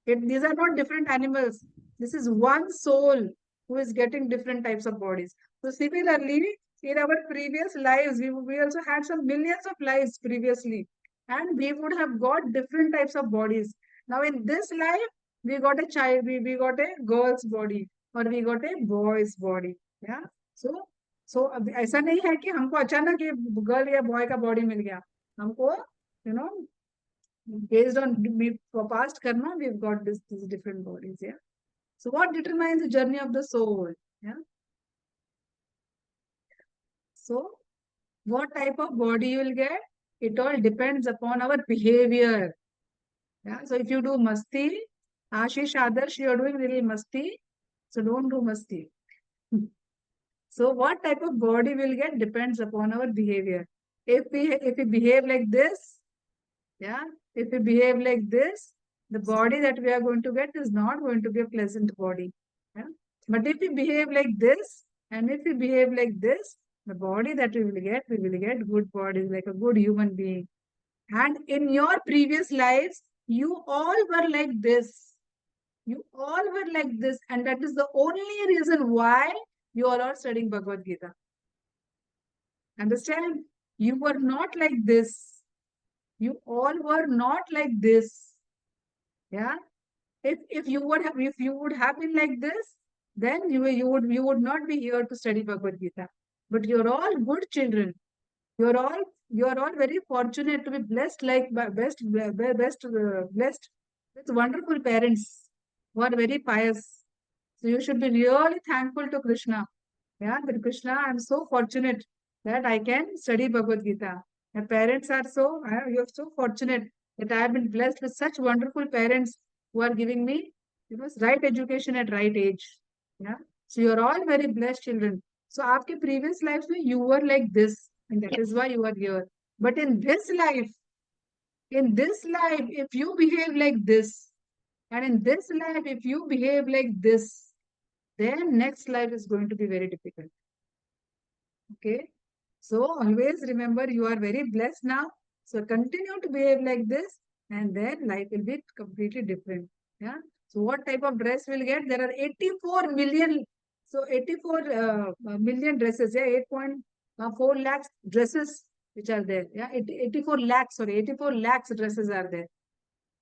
These are not different animals. This is one soul who is getting different types of bodies. So similarly, in our previous lives, we also had some millions of lives previously, and we would have got different types of bodies. Now in this life, we got a child, we got a girl's body, or we got a boy's body. Yeah. So ऐसा नहीं है कि हमको अचानक ये girl या boy का body मिल गया. हमको, based on past karma, we've got these different bodies. Yeah. So what determines the journey of the soul? Yeah. So, what type of body you will get? It all depends upon our behavior. Yeah. So, if you do masti, Ashish Adarsh, you are doing little masti. So, don't do masti. So, what type of body we'll get depends upon our behavior. If we behave like this, yeah, if we behave like this, the body that we are going to get is not going to be a pleasant body. Yeah? But if we behave like this, and if we behave like this, the body that we will get good body, like a good human being. And in your previous lives, you all were like this. You all were like this, and that is the only reason why you all are studying Bhagavad Gita. Understand? You were not like this. You all were not like this. Yeah. If you would have been like this, then you would not be here to study Bhagavad Gita. But you're all good children. You're all very fortunate to be blessed blessed with wonderful parents who are very pious. So you should be really thankful to Krishna. Yeah, but Krishna, I'm so fortunate that I can study Bhagavad Gita. My parents are you're so fortunate that I have been blessed with such wonderful parents who are giving me, right education at right age. Yeah. So you're all very blessed children. So after previous lives, you were like this, and that is why you are here. But in this life, if you behave like this, and in this life, if you behave like this, then next life is going to be very difficult. Okay. So always remember you are very blessed now. So continue to behave like this, and then life will be completely different. Yeah. So what type of dress we'll get? There are 84 million. So 84 million dresses. Yeah. 8.4 lakhs dresses which are there. Yeah. 84 lakhs. Sorry. 84 lakhs dresses are there.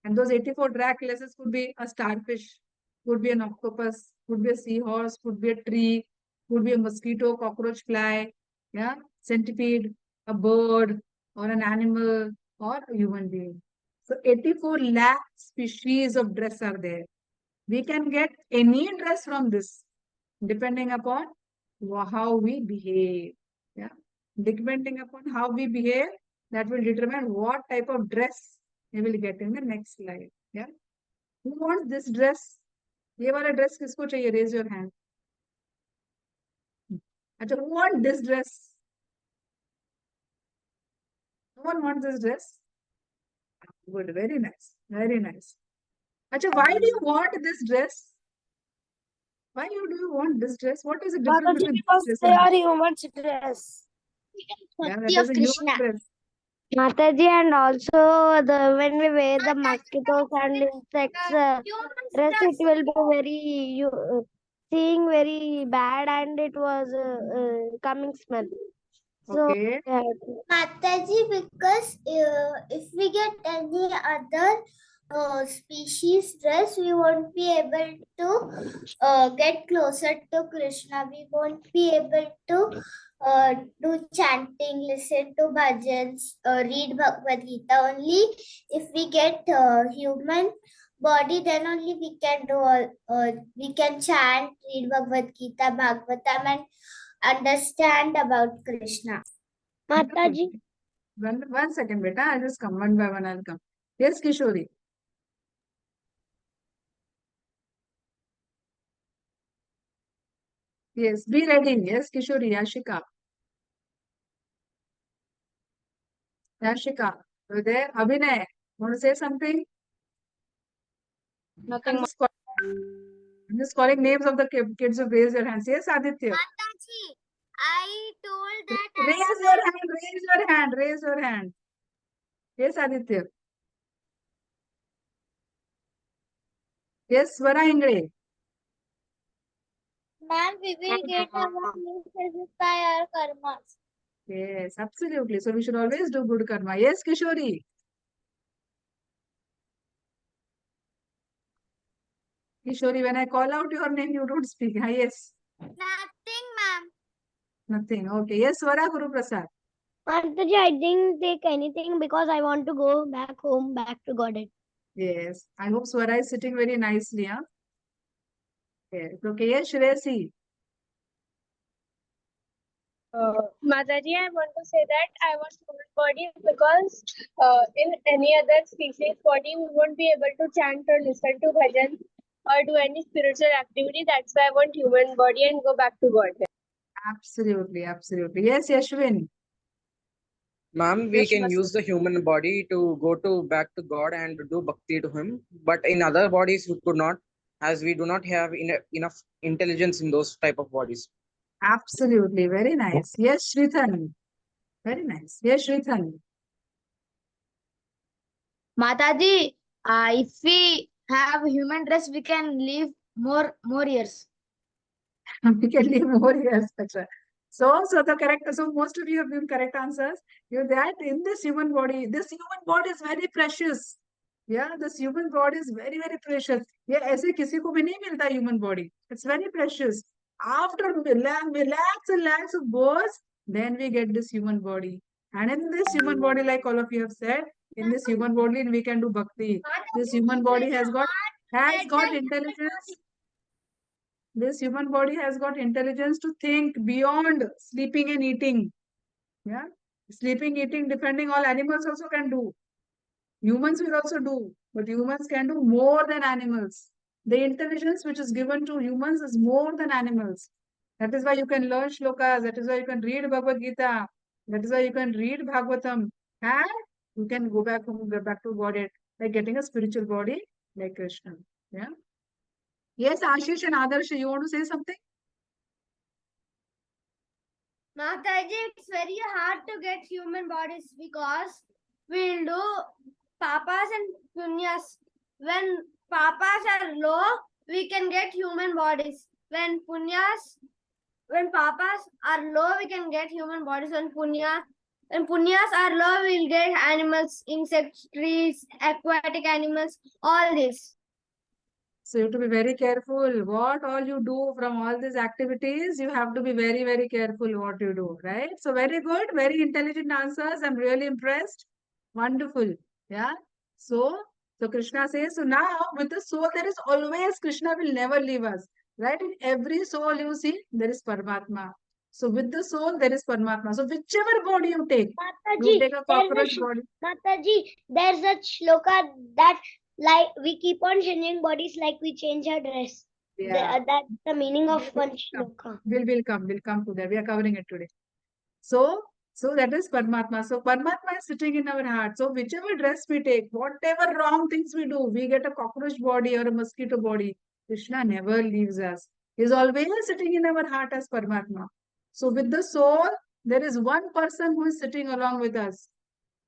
And those 84 lakh dresses could be a starfish, could be an octopus, could be a seahorse, could be a tree, could be a mosquito, cockroach, fly, yeah, centipede, a bird, or an animal, or a human being. So 84 lakh species of dress are there. We can get any dress from this, depending upon how we behave. Yeah, depending upon how we behave, that will determine what type of dress we will get in the next life. Yeah. Who wants this dress? ये वाला dress किसको चाहिए? Raise your hand. अच्छा, who wants this dress? No one wants this dress? Good, very nice, very nice. अच्छा, why do you want this dress? Why do you want this dress? What is the difference between Because this they dress are and this? human dress. Yeah, that Bhakti is of a human Krishna. dress. Mataji, and also when we wear the mosquitoes and insects dress, it will be seeing very bad, and it was coming smell. So Okay. Mataji, because if we get any other species dress, we won't be able to get closer to Krishna. We won't be able to do chanting, listen to bhajans, read Bhagavad Gita. Only if we get human body, then only we can do we can chant, read Bhagavad Gita, Bhagavatam, and understand about Krishna. Mataji. One second, beta. I'll just come one by one. I'll come. Yes, Kishori. Yes, be ready. Yes, Kishori. Yashika. Yashika. Are you there? Abhinay. Want to say something? nothing. I'm just calling names of the kids who raise your hands. Yes, Aditya. Mataji, I told that Raise your hand. Raise your hand. Raise your hand. Yes, Aditya. Yes, Swara Ingre. ma'am, we will get our needs by our karmas. Yes, absolutely. So we should always do good karma. Yes, Kishori. Kishori, when I call out your name, you don't speak. Ah, yes. Nothing, ma'am. Nothing. Okay. Yes, Swara Guru Prasad. Mataji, I didn't take anything because I want to go back home, back to Godhead. Yes. I hope Swara is sitting very nicely. Huh? Yes. Okay. Yes, Shresi. Mataji, I want to say that I want human body because in any other species body, we won't be able to chant or listen to bhajan or do any spiritual activity. That's why I want human body and go back to God. Absolutely, absolutely. Yes, Yashwin. Ma'am, we Yes, can Mas- use the human body to go to back to God and do bhakti to Him. But in other bodies, we could not, as we do not have enough intelligence in those type of bodies. Absolutely. Very nice. Yes, Shrithan. Very nice. Yes, Shrithan. Mataji, if we have human dress, we can live more years. We can live more years, Petra. So the correct, so most of you have given correct answers. You that in this human body is very precious. Yeah, this human body is very, very precious. Yeah, ऐसे किसी को भी नहीं मिलता human body. It's very precious. After lakhs and lakhs of births, then we get this human body. And in this human body, like all of you have said, in this human body we can do bhakti. This human body has got intelligence. This human body has got intelligence to think beyond sleeping and eating. Yeah. Sleeping, eating, depending all animals also can do. Humans will also do, but humans can do more than animals. The intelligence which is given to humans is more than animals. That is why you can learn shlokas. That is why you can read Bhagavad Gita. That is why you can read Bhagavatam. And you can go back to body, like getting a spiritual body like Krishna. Yeah. Yes, Ashish and Adarsh, you want to say something? Mataji, it's very hard to get human bodies because we'll do papas and punyas. When papas are low, we can get human bodies. When papas are low, we can get human bodies. When punyas are low, we'll get animals, insects, trees, aquatic animals, all this. So you have to be very careful. What all you do from all these activities, you have to be very, very careful what you do, right? So very good, very intelligent answers. I'm really impressed. Wonderful. Yeah. So Krishna says, so now with the soul, there is always Krishna will never leave us. Right? In every soul you see, there is Paramatma. So with the soul, there is Paramatma. So whichever body you take a cockroach body. Mataji, there's a shloka that like we keep on changing bodies like we change our dress. Yeah. That's the meaning of one shloka. We'll come to that. We are covering it today. So that is Paramatma. So Paramatma is sitting in our heart. So whichever dress we take, whatever wrong things we do, we get a cockroach body or a mosquito body. Krishna never leaves us. He is always sitting in our heart as Paramatma. So with the soul, there is one person who is sitting along with us.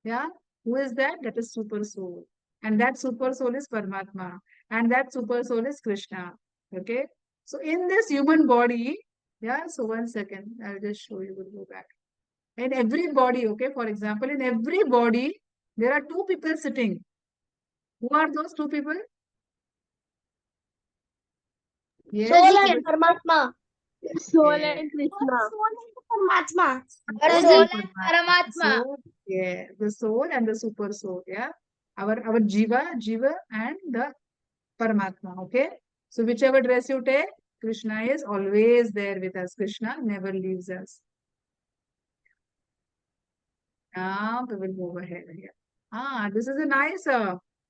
Yeah. Who is that? That is super soul. And that super soul is Paramatma. And that super soul is Krishna. Okay. So in this human body, yeah, so 1 second, I'll just show you, we'll go back. In every body, okay, for example, in every body, there are two people sitting. Who are those two people? Yes. Soul and Paramatma. Soul Yes. and Krishna. Paramatma. Soul and Paramatma. So, yeah, the soul and the super soul, yeah. Our Jiva and the Paramatma, okay. So whichever dress you take, Krishna is always there with us. Krishna never leaves us. Now we will move ahead here. This is a nice.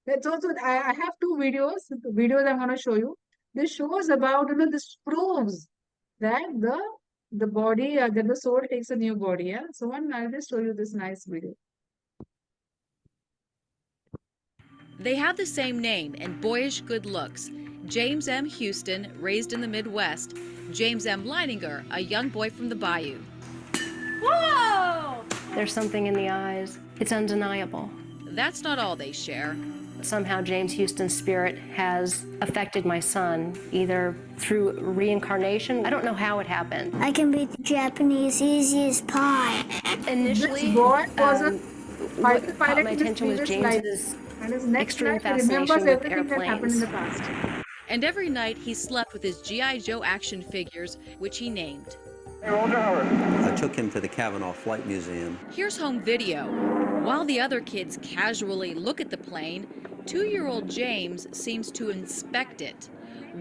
That's also I have two videos. Videos I'm going to show you. This shows about this proves that the body that the soul takes a new body. Yeah. So I'll just show you this nice video. They have the same name and boyish good looks. James M. Houston, raised in the Midwest. James M. Leininger, a young boy from the Bayou. Whoa! There's something in the eyes. It's undeniable. That's not all they share. Somehow James Houston's spirit has affected my son, either through reincarnation. I don't know how it happened. I can beat the Japanese easy as pie. Initially, This boy was a what fighter caught pilot my in his attention was previous life. James's And his next extreme life, he fascination remembers with everything that happened in airplanes. the past. And every night he slept with his G.I. Joe action figures, which he named. I took him to the Kavanaugh Flight Museum. Here's home video. While the other kids casually look at the plane, 2-year-old James seems to inspect it.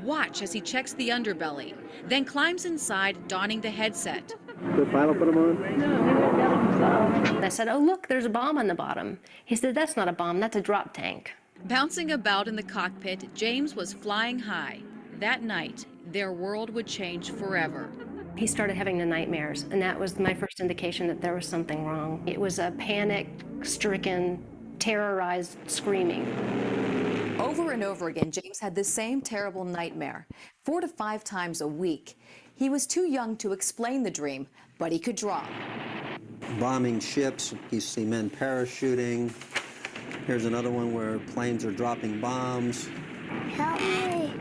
Watch as he checks the underbelly, then climbs inside, donning the headset. The pilot put them on? No, he went down himself. I said, oh, look, there's a bomb on the bottom. He said, that's not a bomb, that's a drop tank. Bouncing about in the cockpit, James was flying high. That night, their world would change forever. He started having the nightmares, and that was my first indication that there was something wrong. It was a panic-stricken, terrorized screaming. Over and over again, James had the same terrible nightmare, 4 to 5 times a week. He was too young to explain the dream, but he could draw. Bombing ships, you see men parachuting. Here's another one where planes are dropping bombs. Help me.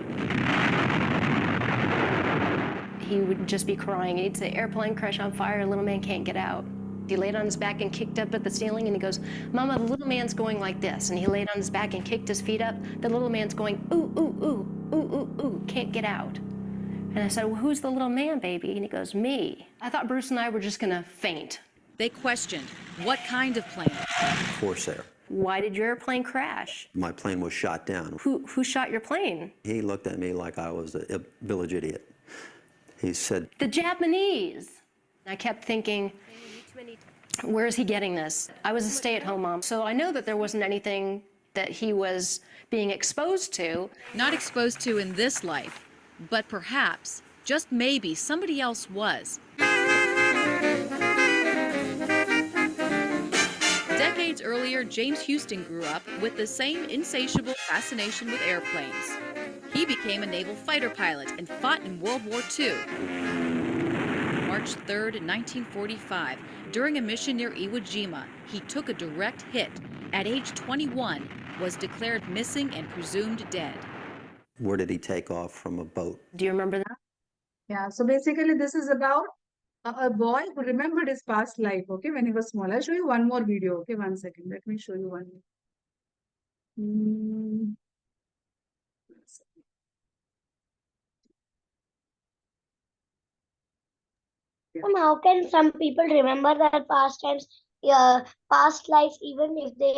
He would just be crying, and he'd say, airplane crash on fire, little man can't get out. He laid on his back and kicked up at the ceiling, and he goes, Mama, the little man's going like this. And he laid on his back and kicked his feet up. The little man's going, ooh, ooh, ooh, ooh, ooh, ooh, can't get out. And I said, well, who's the little man, baby? And he goes, me. I thought Bruce and I were just gonna faint. They questioned, what kind of plane? Corsair. Why did your airplane crash? My plane was shot down. Who shot your plane? He looked at me like I was a village idiot. He said, The Japanese. I kept thinking, where is he getting this? I was a stay-at-home mom, so I know that there wasn't anything that he was being exposed to. Not exposed to in this life, but perhaps, just maybe, somebody else was. Decades earlier, James Houston grew up with the same insatiable fascination with airplanes. He became a naval fighter pilot and fought in World War II. March 3rd, 1945, during a mission near Iwo Jima, he took a direct hit. At age 21, was declared missing and presumed dead. where did he take off from a boat? Do you remember that? Yeah, so basically this is about a boy who remembered his past life, okay, when he was small. I'll show you one more video, okay, 1 second. Let me show you one more. How can some people remember their past times, past lives, even if they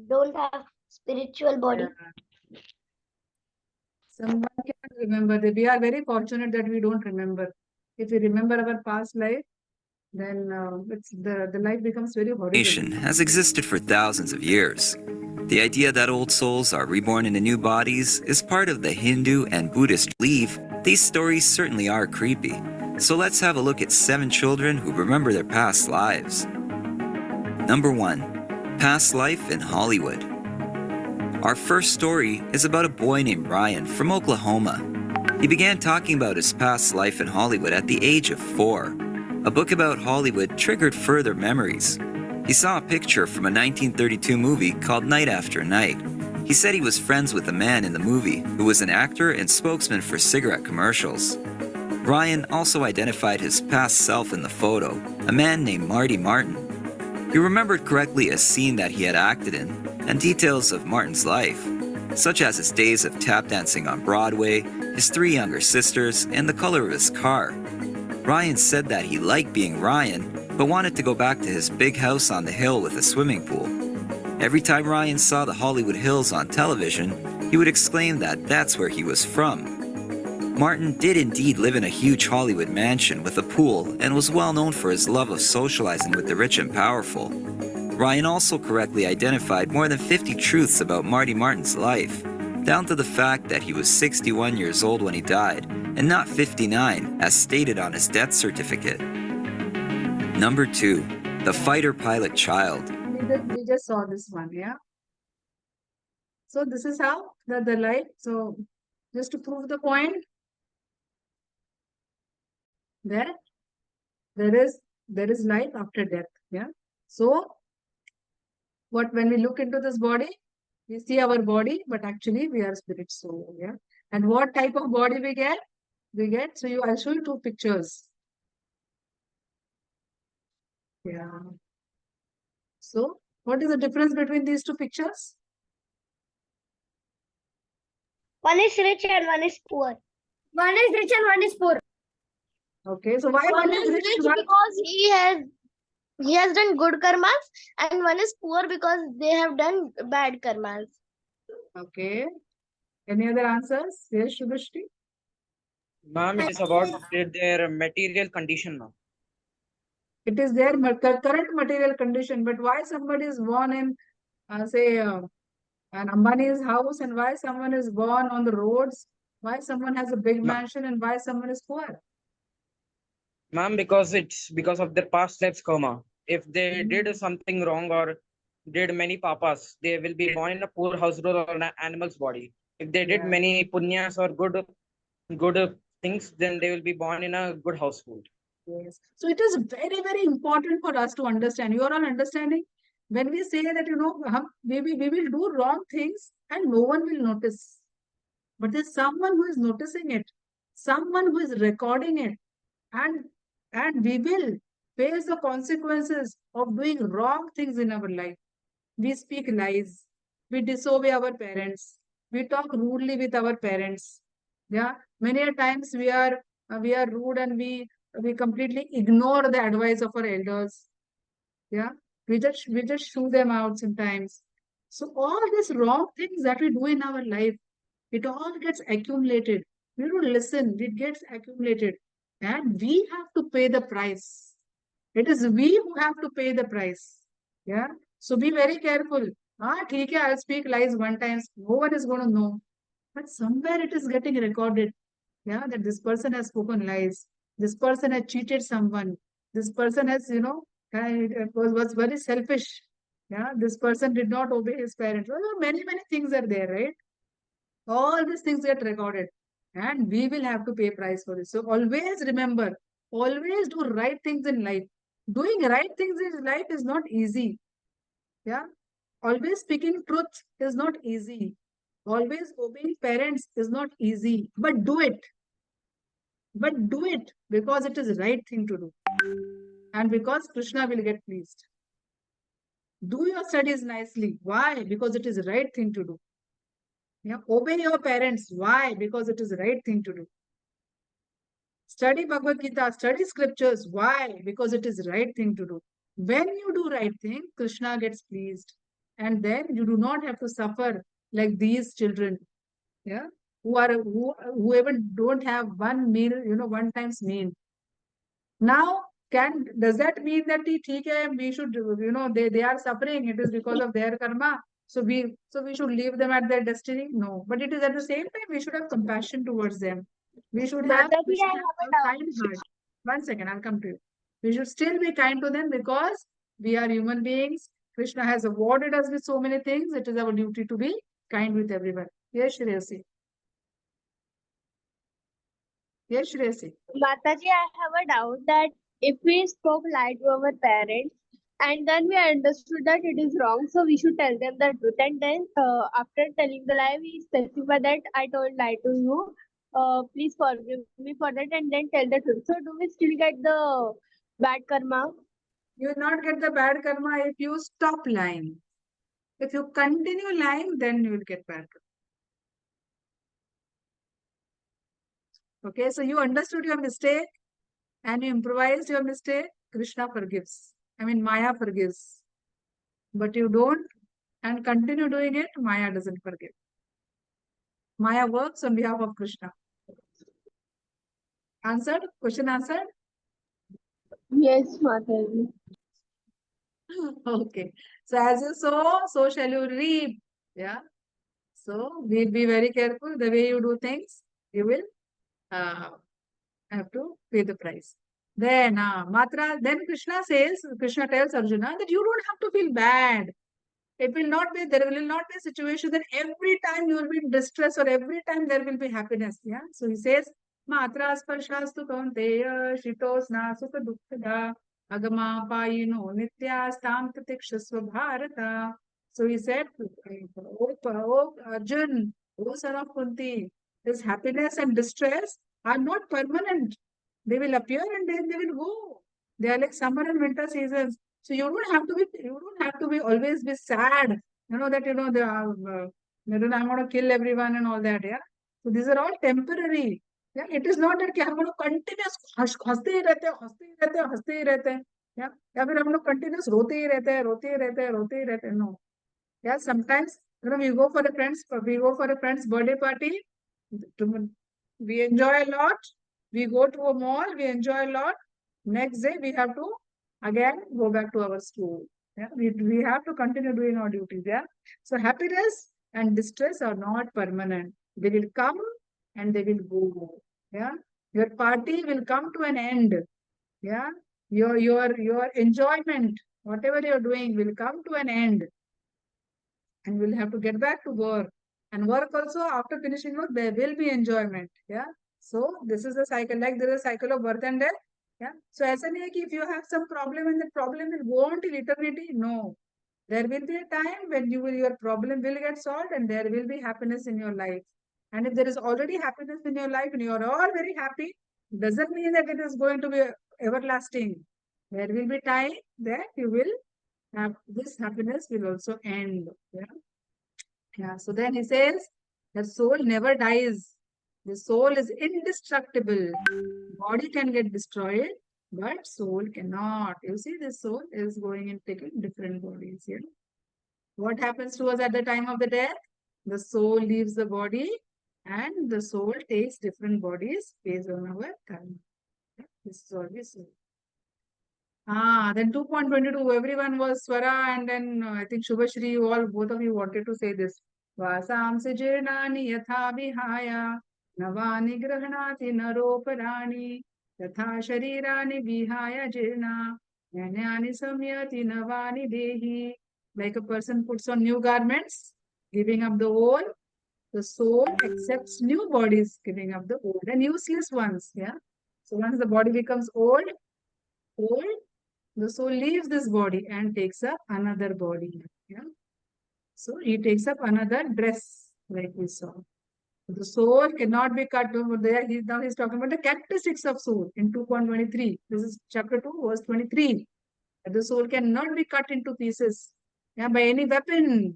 don't have spiritual body? Yeah. Someone cannot remember that. We are very fortunate that we don't remember. If we remember our past life, then the life becomes very horrible. Nation has existed for thousands of years. The idea that old souls are reborn into new bodies is part of the Hindu and Buddhist belief. These stories certainly are creepy. So let's have a look at 7 children who remember their past lives. Number 1. Past life in Hollywood. Our first story is about a boy named Ryan from Oklahoma. He began talking about his past life in Hollywood at the age of 4. A book about Hollywood triggered further memories. He saw a picture from a 1932 movie called Night After Night. He said he was friends with a man in the movie who was an actor and spokesman for cigarette commercials. Ryan also identified his past self in the photo, a man named Marty Martin. He remembered correctly a scene that he had acted in, and details of Martin's life, such as his days of tap dancing on Broadway, his 3 younger sisters, and the color of his car. Ryan said that he liked being Ryan, but wanted to go back to his big house on the hill with a swimming pool. Every time Ryan saw the Hollywood Hills on television, he would exclaim that that's where he was from. Martin did indeed live in a huge Hollywood mansion with a pool and was well known for his love of socializing with the rich and powerful. Ryan also correctly identified more than 50 truths about Marty Martin's life, down to the fact that he was 61 years old when he died, and not 59, as stated on his death certificate. Number 2. The fighter pilot child. We just saw this one, yeah. So this is how the life. So just to prove the point, that there is life after death, yeah. So when we look into this body, we see our body, but actually we are spirit soul, yeah. And what type of body we get? So I'll show you 2 pictures. Yeah. So what is the difference between these 2 pictures? One is rich and one is poor. One is rich and one is poor. Okay, so why One is rich because he has done good karmas, and one is poor because they have done bad karmas. Okay. Any other answers? Yes, Shubhashri? Ma'am, it is about their material condition now. It is their current material condition. But why somebody is born in, say, an Ambani's house, and why someone is born on the roads, why someone has a big mansion, and why someone is poor? Ma'am, because it's because of their past lives karma. If they did something wrong or did many papas, they will be born in a poor household or an animal's body. If they did many punyas or good things, then they will be born in a good household. Yes. So it is very, very important for us to understand. You are all understanding? When we say that, we will do wrong things and no one will notice. But there's someone who is noticing it, someone who is recording it, and we will face the consequences of doing wrong things in our life. We speak lies, we disobey our parents, we talk rudely with our parents. Yeah, many a times we are rude, and we completely ignore the advice of our elders. Yeah, we just shoo them out sometimes. So all these wrong things that we do in our life, it all gets accumulated. We don't listen, it gets accumulated, and we have to pay the price. It is we who have to pay the price. Yeah. So be very careful. Okay, I'll speak lies one time. No one is going to know. But somewhere it is getting recorded. Yeah, that this person has spoken lies. This person has cheated someone. This person has, was very selfish. Yeah, this person did not obey his parents. Well, many, many things are there, right? All these things get recorded, and we will have to pay price for this. So always remember, always do right things in life. Doing right things in life is not easy. Yeah. Always speaking truth is not easy. Always obeying parents is not easy. But do it. But do it because it is the right thing to do. And because Krishna will get pleased. Do your studies nicely. Why? Because it is the right thing to do. Yeah. Obey your parents. Why? Because it is the right thing to do. Study Bhagavad Gita, study scriptures. Why? Because it is the right thing to do. When you do right thing, Krishna gets pleased. And then you do not have to suffer like these children. Yeah. Who even don't have one meal, one time's meal. Now, does that mean that we should, they are suffering, it is because of their karma. So we should leave them at their destiny? No. But it is at the same time, we should have compassion towards them. We should have a kind heart. 1 second, I'll come to you. We should still be kind to them because we are human beings. Krishna has awarded us with so many things. It is our duty to be kind with everyone. Yes, Shreyasi. Yes, Shreyasi. Mataji, I have a doubt that if we spoke lie to our parents and then we understood that it is wrong, so we should tell them the truth. And then after telling the lie, we specify that I told lie to you. Please forgive me for that, and then tell the truth. So do we still get the bad karma? You will not get the bad karma if you stop lying. If you continue lying, then you will get bad karma. Okay, so you understood your mistake and you improvised your mistake. Krishna forgives. Maya forgives. But you don't and continue doing it, Maya doesn't forgive. Maya works on behalf of Krishna. Answered? Question answered? Yes, Mataji. Okay. So as you sow, so shall you reap. Yeah. So be very careful. The way you do things, you will have to pay the price. Then Krishna tells Arjuna that you don't have to feel bad. There will not be a situation that every time you will be in distress or every time there will be happiness. Yeah. So he says, Matra sparshaastu kaunteya shitosna sukha dukkhada agama payino nityastam pratikshasva bharata. So he said, oh Arjun, oh son of Kunti, this happiness and distress are not permanent. They will appear and then they will go. They are like summer and winter seasons. So you don't have to be always be sad. They are, I'm going to kill everyone and all that. Yeah. So these are all temporary. Yeah. It is not that I'm going to continuous हंसते ही रहते हैं. Yeah. या फिर हम लोग continuous रोते ही रहते हैं. No. Yeah. Sometimes we go for a friend's birthday party. We enjoy a lot. We go to a mall. We enjoy a lot. Next day we have to again go back to our school. Yeah, we have to continue doing our duties. Yeah. So happiness and distress are not permanent. They will come and they will go. Yeah. Your party will come to an end. Yeah. Your enjoyment, whatever you're doing, will come to an end. And we'll have to get back to work. And work also, after finishing work, there will be enjoyment. Yeah. So this is the cycle, like there is a cycle of birth and death. Yeah. So as an if you have some problem and the problem will go on till eternity, no. There will be a time when your problem will get solved and there will be happiness in your life. And if there is already happiness in your life and you are all very happy, doesn't mean that it is going to be everlasting. There will be time that you will have this happiness will also end. Yeah. Yeah. So then he says, the soul never dies. The soul is indestructible. Body can get destroyed, but soul cannot. You see, the soul is going and taking different bodies here. What happens to us at the time of the death? The soul leaves the body and the soul takes different bodies based on our karma. This is what we see. Then 2.22, everyone was Swara, and then I think Shubhashri, both of you wanted to say this. Vasamsi jirnani yatha vihaya navani grahanati naroparani yatha sharirani vihaya jirna nyanyani samyati navani dehi. Like a person puts on new garments, giving up the old, the soul accepts new bodies, giving up the old and useless ones. Yeah. So once the body becomes old, the soul leaves this body and takes up another body. Yeah. So he takes up another dress, like we saw. The soul cannot be cut over there. Now he's talking about the characteristics of soul in 2.23. This is chapter 2, verse 23. The soul cannot be cut into pieces, yeah, by any weapon.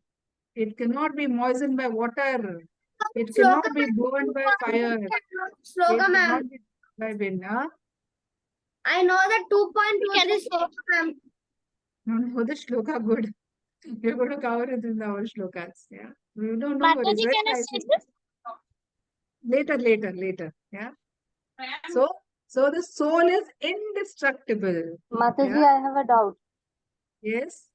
It cannot be moistened by water. It cannot be burned by fire. It cannot be by wind. Huh? I know the 2.23 sloka, ma'am. No, the shloka good. You're going to cover it in our shlokas. Yeah. We don't know what is Mataji, very can I nice. say this? Later. Yeah. So the soul is indestructible. Mataji, Yeah. I have a doubt. Yes.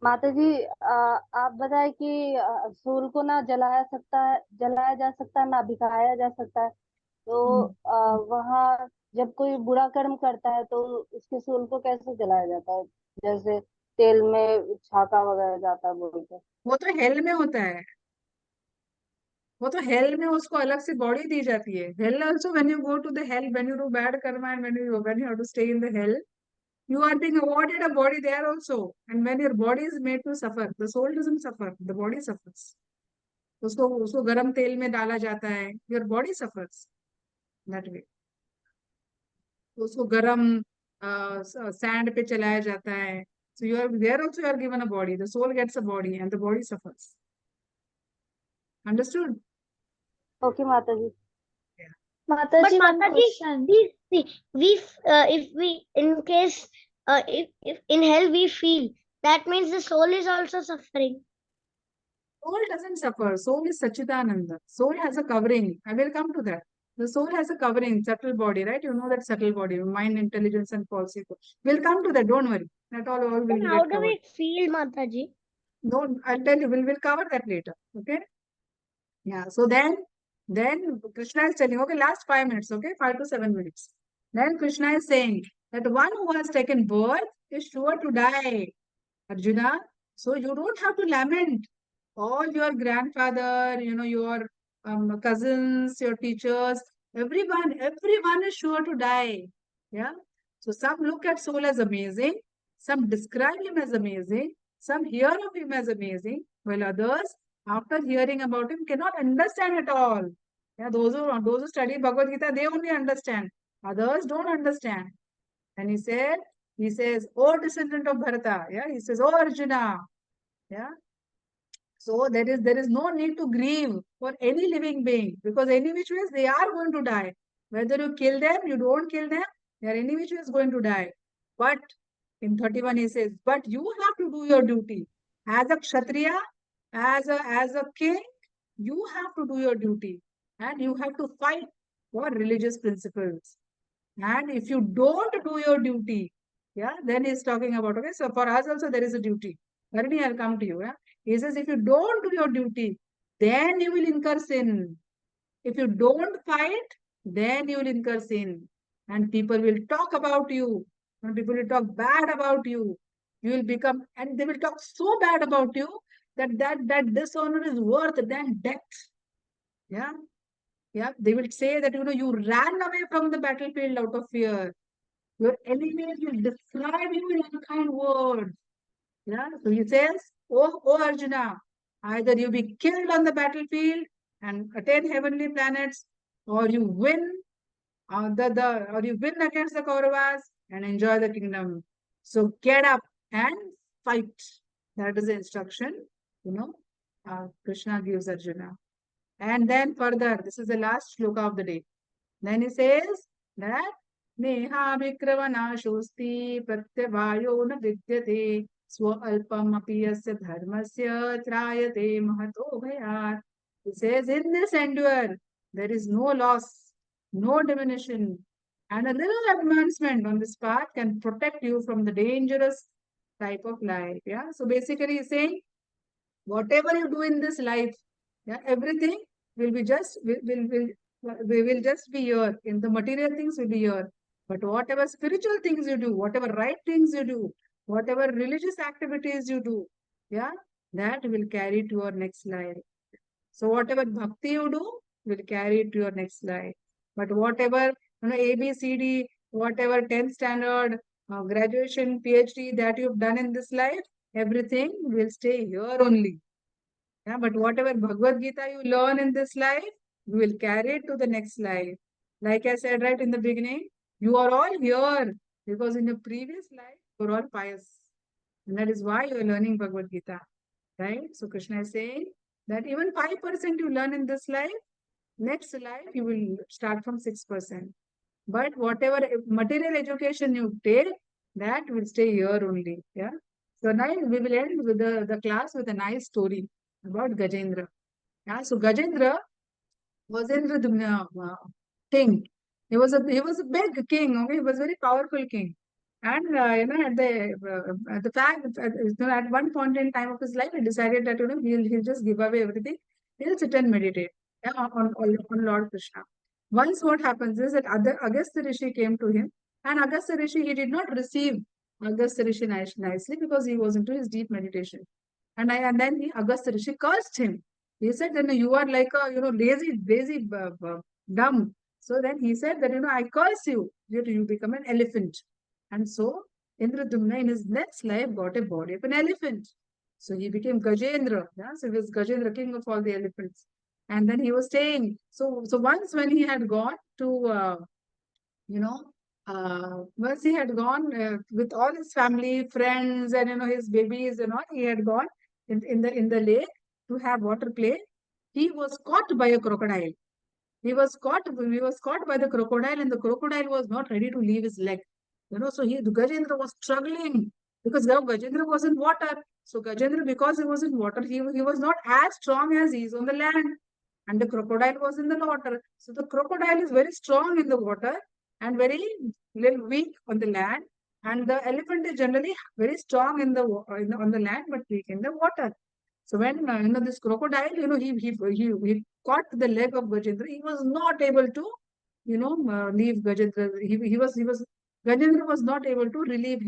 माताजी आप बताए कि सूल को ना जलाया जा सकता है, ना भिखाया जा सकता है, तो वहाँ जब कोई बुरा कर्म करता है तो उसके सूल को कैसे जलाया जाता है, जैसे तेल में छाका वगैरह जाता है बोल के? वो तो हेल में होता है. वो तो हेल में उसको अलग से बॉडी दी जाती है. Hell also when you go to the hell, when you do bad karma and when you have to stay in the hell, you are being awarded a body there also. And when your body is made to suffer, the soul doesn't suffer, the body suffers. उसको गरम तेल में डाला जाता है, your body suffers that way. उसको गरम sand पे चलाया जाता है. So you are there also, you are given a body. The soul gets a body and the body suffers. Understood? Okay, Mataji. Yeah. Mataji, But Mataji, if we in case if in hell we feel, that means the soul is also suffering. Soul doesn't suffer. Soul is Sachidananda. Soul has a covering. I will come to that. The soul has a covering, subtle body, right? You know that subtle body, mind, intelligence, and false ego. We'll come to that. Don't worry. That all will Then get how do covered. we feel, Mataji? No, I'll tell you. We'll cover that later. Okay? Yeah. So then Krishna is telling, okay, last 5 minutes, okay? 5 to 7 minutes. Then Krishna is saying that one who has taken birth is sure to die, Arjuna. So you don't have to lament. All your grandfather, your cousins, your teachers, everyone is sure to die. Yeah. So some look at soul as amazing, some describe him as amazing, some hear of him as amazing, while others, after hearing about him, cannot understand at all. Yeah, those who study Bhagavad Gita, they only understand. Others don't understand. And he says, "Oh descendant of Bharata," yeah, he says, "Oh Arjuna," yeah. So there is no need to grieve for any living being, because any which ways they are going to die. Whether you kill them, you don't kill them, they are any which ways going to die. But in 31 he says, but you have to do your duty. As a Kshatriya, as a king, you have to do your duty. And you have to fight for religious principles. And if you don't do your duty, Yeah, then he's talking about, okay, so for us also there is a duty. Bharani, I'll come to you. Yeah? He says, if you don't do your duty, then you will incur sin. If you don't fight, then you will incur sin. And people will talk about you. And people will talk bad about you. You will become, and they will talk so bad about you that dishonor is worth than death. Yeah. Yeah. They will say that, you ran away from the battlefield out of fear. Your enemies will describe you in unkind words. Yeah. So he says, oh Arjuna, either you be killed on the battlefield and attain heavenly planets, or you win or you win against the Kauravas and enjoy the kingdom. So get up and fight. That is the instruction, Krishna gives Arjuna. And then further, this is the last shloka of the day. Then he says that Neha Vikravana Shosti Pratyavayo na Vidyate Swa Alpam Apiyasya Dharmasya Trayate Mahato Bhayat. He says, in this endure, there is no loss, no diminution, and a little advancement on this path can protect you from the dangerous type of life. Yeah. So basically, he's saying, whatever you do in this life, yeah, everything will be just we will just be here. In the material things will be here. But whatever spiritual things you do, whatever right things you do, whatever religious activities you do, yeah, that will carry to your next life. So whatever bhakti you do will carry to your next life. But whatever A, B, C, D, whatever 10th standard, graduation, PhD that you've done in this life, everything will stay here only. Yeah, but whatever Bhagavad Gita you learn in this life, you will carry it to the next life. Like I said right in the beginning, you are all here because in your previous life, you are all pious. And that is why you are learning Bhagavad Gita. Right? So Krishna is saying that even 5% you learn in this life, next life you will start from 6%. But whatever material education you take, that will stay here only. Yeah. So now we will end with the class with a nice story about Gajendra. Yeah. So Gajendra was in the king. He was a big king. Okay, he was a very powerful king. And at the fact at one point in time of his life, he decided that he'll just give away everything. He'll sit and meditate, yeah, on Lord Krishna. Once what happens is that Agastya Rishi came to him, and Agastya Rishi, he did not receive Agastya Rishi nicely because he was into his deep meditation. And then Agastya Rishi cursed him. He said, then you are like a lazy, dumb. So then he said that I curse you. You become an elephant. And so Indradumna in his next life got a body of an elephant. So he became Gajendra. Yeah? So he was Gajendra, king of all the elephants. And then he was staying. So once when he had gone to once he had gone with all his family, friends, and his babies and all, he had gone in the lake to have water play. He was caught by a crocodile. He was caught by the crocodile, and the crocodile was not ready to leave his leg. So Gajendra was struggling because now Gajendra was in water. So Gajendra, because he was in water, he was not as strong as he is on the land. And the crocodile was in the water. So the crocodile is very strong in the water and very little weak on the land. And the elephant is generally very strong on the land but weak in the water. So when this crocodile, he caught the leg of Gajendra, he was not able to, leave Gajendra. Gajendra was not able to relieve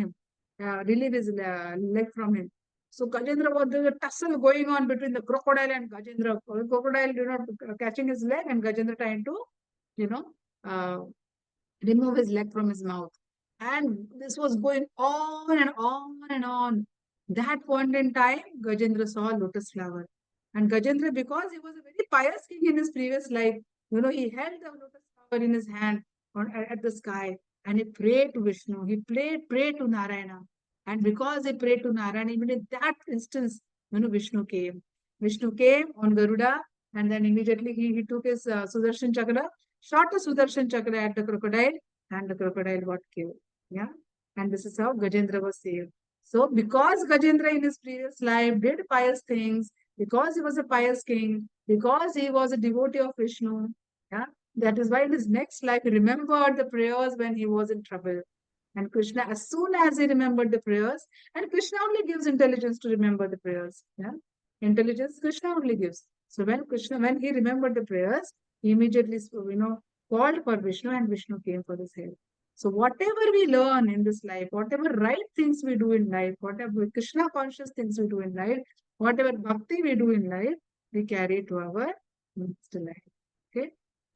his leg from him. So Gajendra was there a tussle going on between the crocodile and Gajendra. Crocodile, catching his leg, and Gajendra trying to, uh, remove his leg from his mouth. And this was going on and on and on. That point in time, Gajendra saw a lotus flower. And Gajendra, because he was a very pious king in his previous life, he held the lotus flower in his hand at the sky, and he prayed to Vishnu. He prayed to Narayana. And because he prayed to Narayana, even in that instance, Vishnu came. Vishnu came on Garuda, and then immediately he took his Sudarshan Chakra, shot a Sudarshan Chakra at the crocodile, and the crocodile got killed. Yeah. And this is how Gajendra was saved. So because Gajendra in his previous life did pious things, because he was a pious king, because he was a devotee of Vishnu, yeah, that is why in his next life he remembered the prayers when he was in trouble. And Krishna, as soon as he remembered the prayers, and Krishna only gives intelligence to remember the prayers. Yeah, intelligence Krishna only gives. So when he remembered the prayers, he immediately, called for Vishnu, and Vishnu came for his help. So whatever we learn in this life, whatever right things we do in life, whatever Krishna conscious things we do in life, whatever bhakti we do in life, we carry it to our next life. Okay.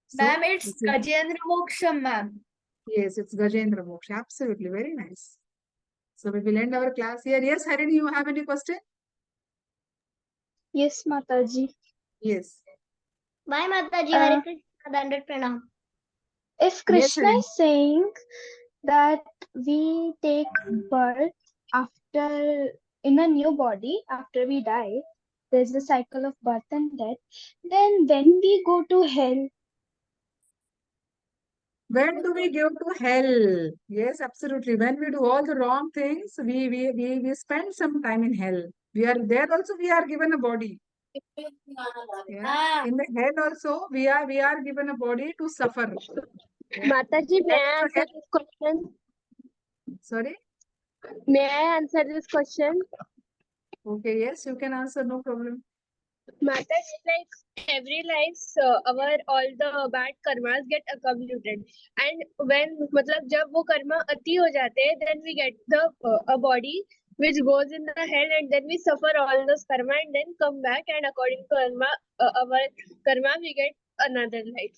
So, Ma'am, it's this is- Gajendra Moksham, ma'am. Yes, it's Gajendra Moksha. Absolutely. Very nice. So we will end our class here. Yes, Harini, you have any question? Yes, Mataji. Yes. Bye, Mataji. Uh, Hare Krishna. Dandut Pranam. If Krishna Harini. is saying that we take birth after in a new body after we die, there's a cycle of birth and death, then when we go to hell, When do we go to hell? Yes, absolutely. When we do all the wrong things, we spend some time in hell. We are there also, we are given a body. Yeah. In the hell also, we are given a body to suffer. Yeah. Mataji, may I That is the answer this question? hell. Sorry? May I answer this question? Okay, yes, you can answer, no problem. Mataji, like every life, our all the bad karmas get accumulated, and when मतलब जब वो कर्मा अति हो जाते हैं, then we get the a body which goes in the hell, and then we suffer all those karma and then come back, and according to our karma we get another life.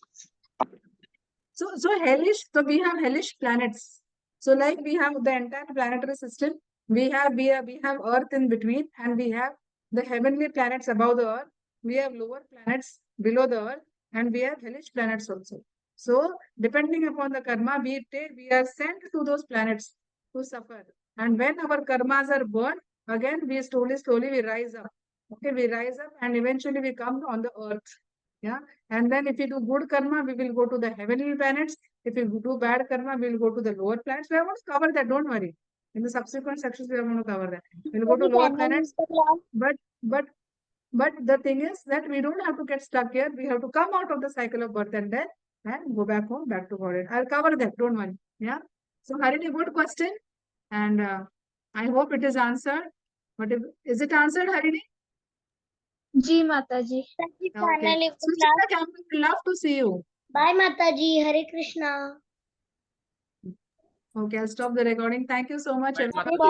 So hellish, so we have hellish planets. So like we have the entire planetary system, we have Earth in between, and we have the heavenly planets above the Earth. We have lower planets below the Earth, and we have hellish planets also. So depending upon the karma we take, we are sent to those planets to suffer. And when our karmas are burned, again we slowly we rise up. Okay, we rise up, and eventually we come on the Earth. Yeah. And then if we do good karma, we will go to the heavenly planets. If we do bad karma, we will go to the lower planets. We are going to cover that, don't worry. In the subsequent sections, we are going to cover that. We'll go to lower planets. But the thing is that we don't have to get stuck here. We have to come out of the cycle of birth and death and go back home, back to God. I'll cover that, don't worry. Yeah. So Harini, good question. And I hope it is answered. But is it answered, Harini? Ji Mataji. Okay. Suchita, I would love to see you. Bye, Mataji. Hare Krishna. Okay, I'll stop the recording. Thank you so much, everyone.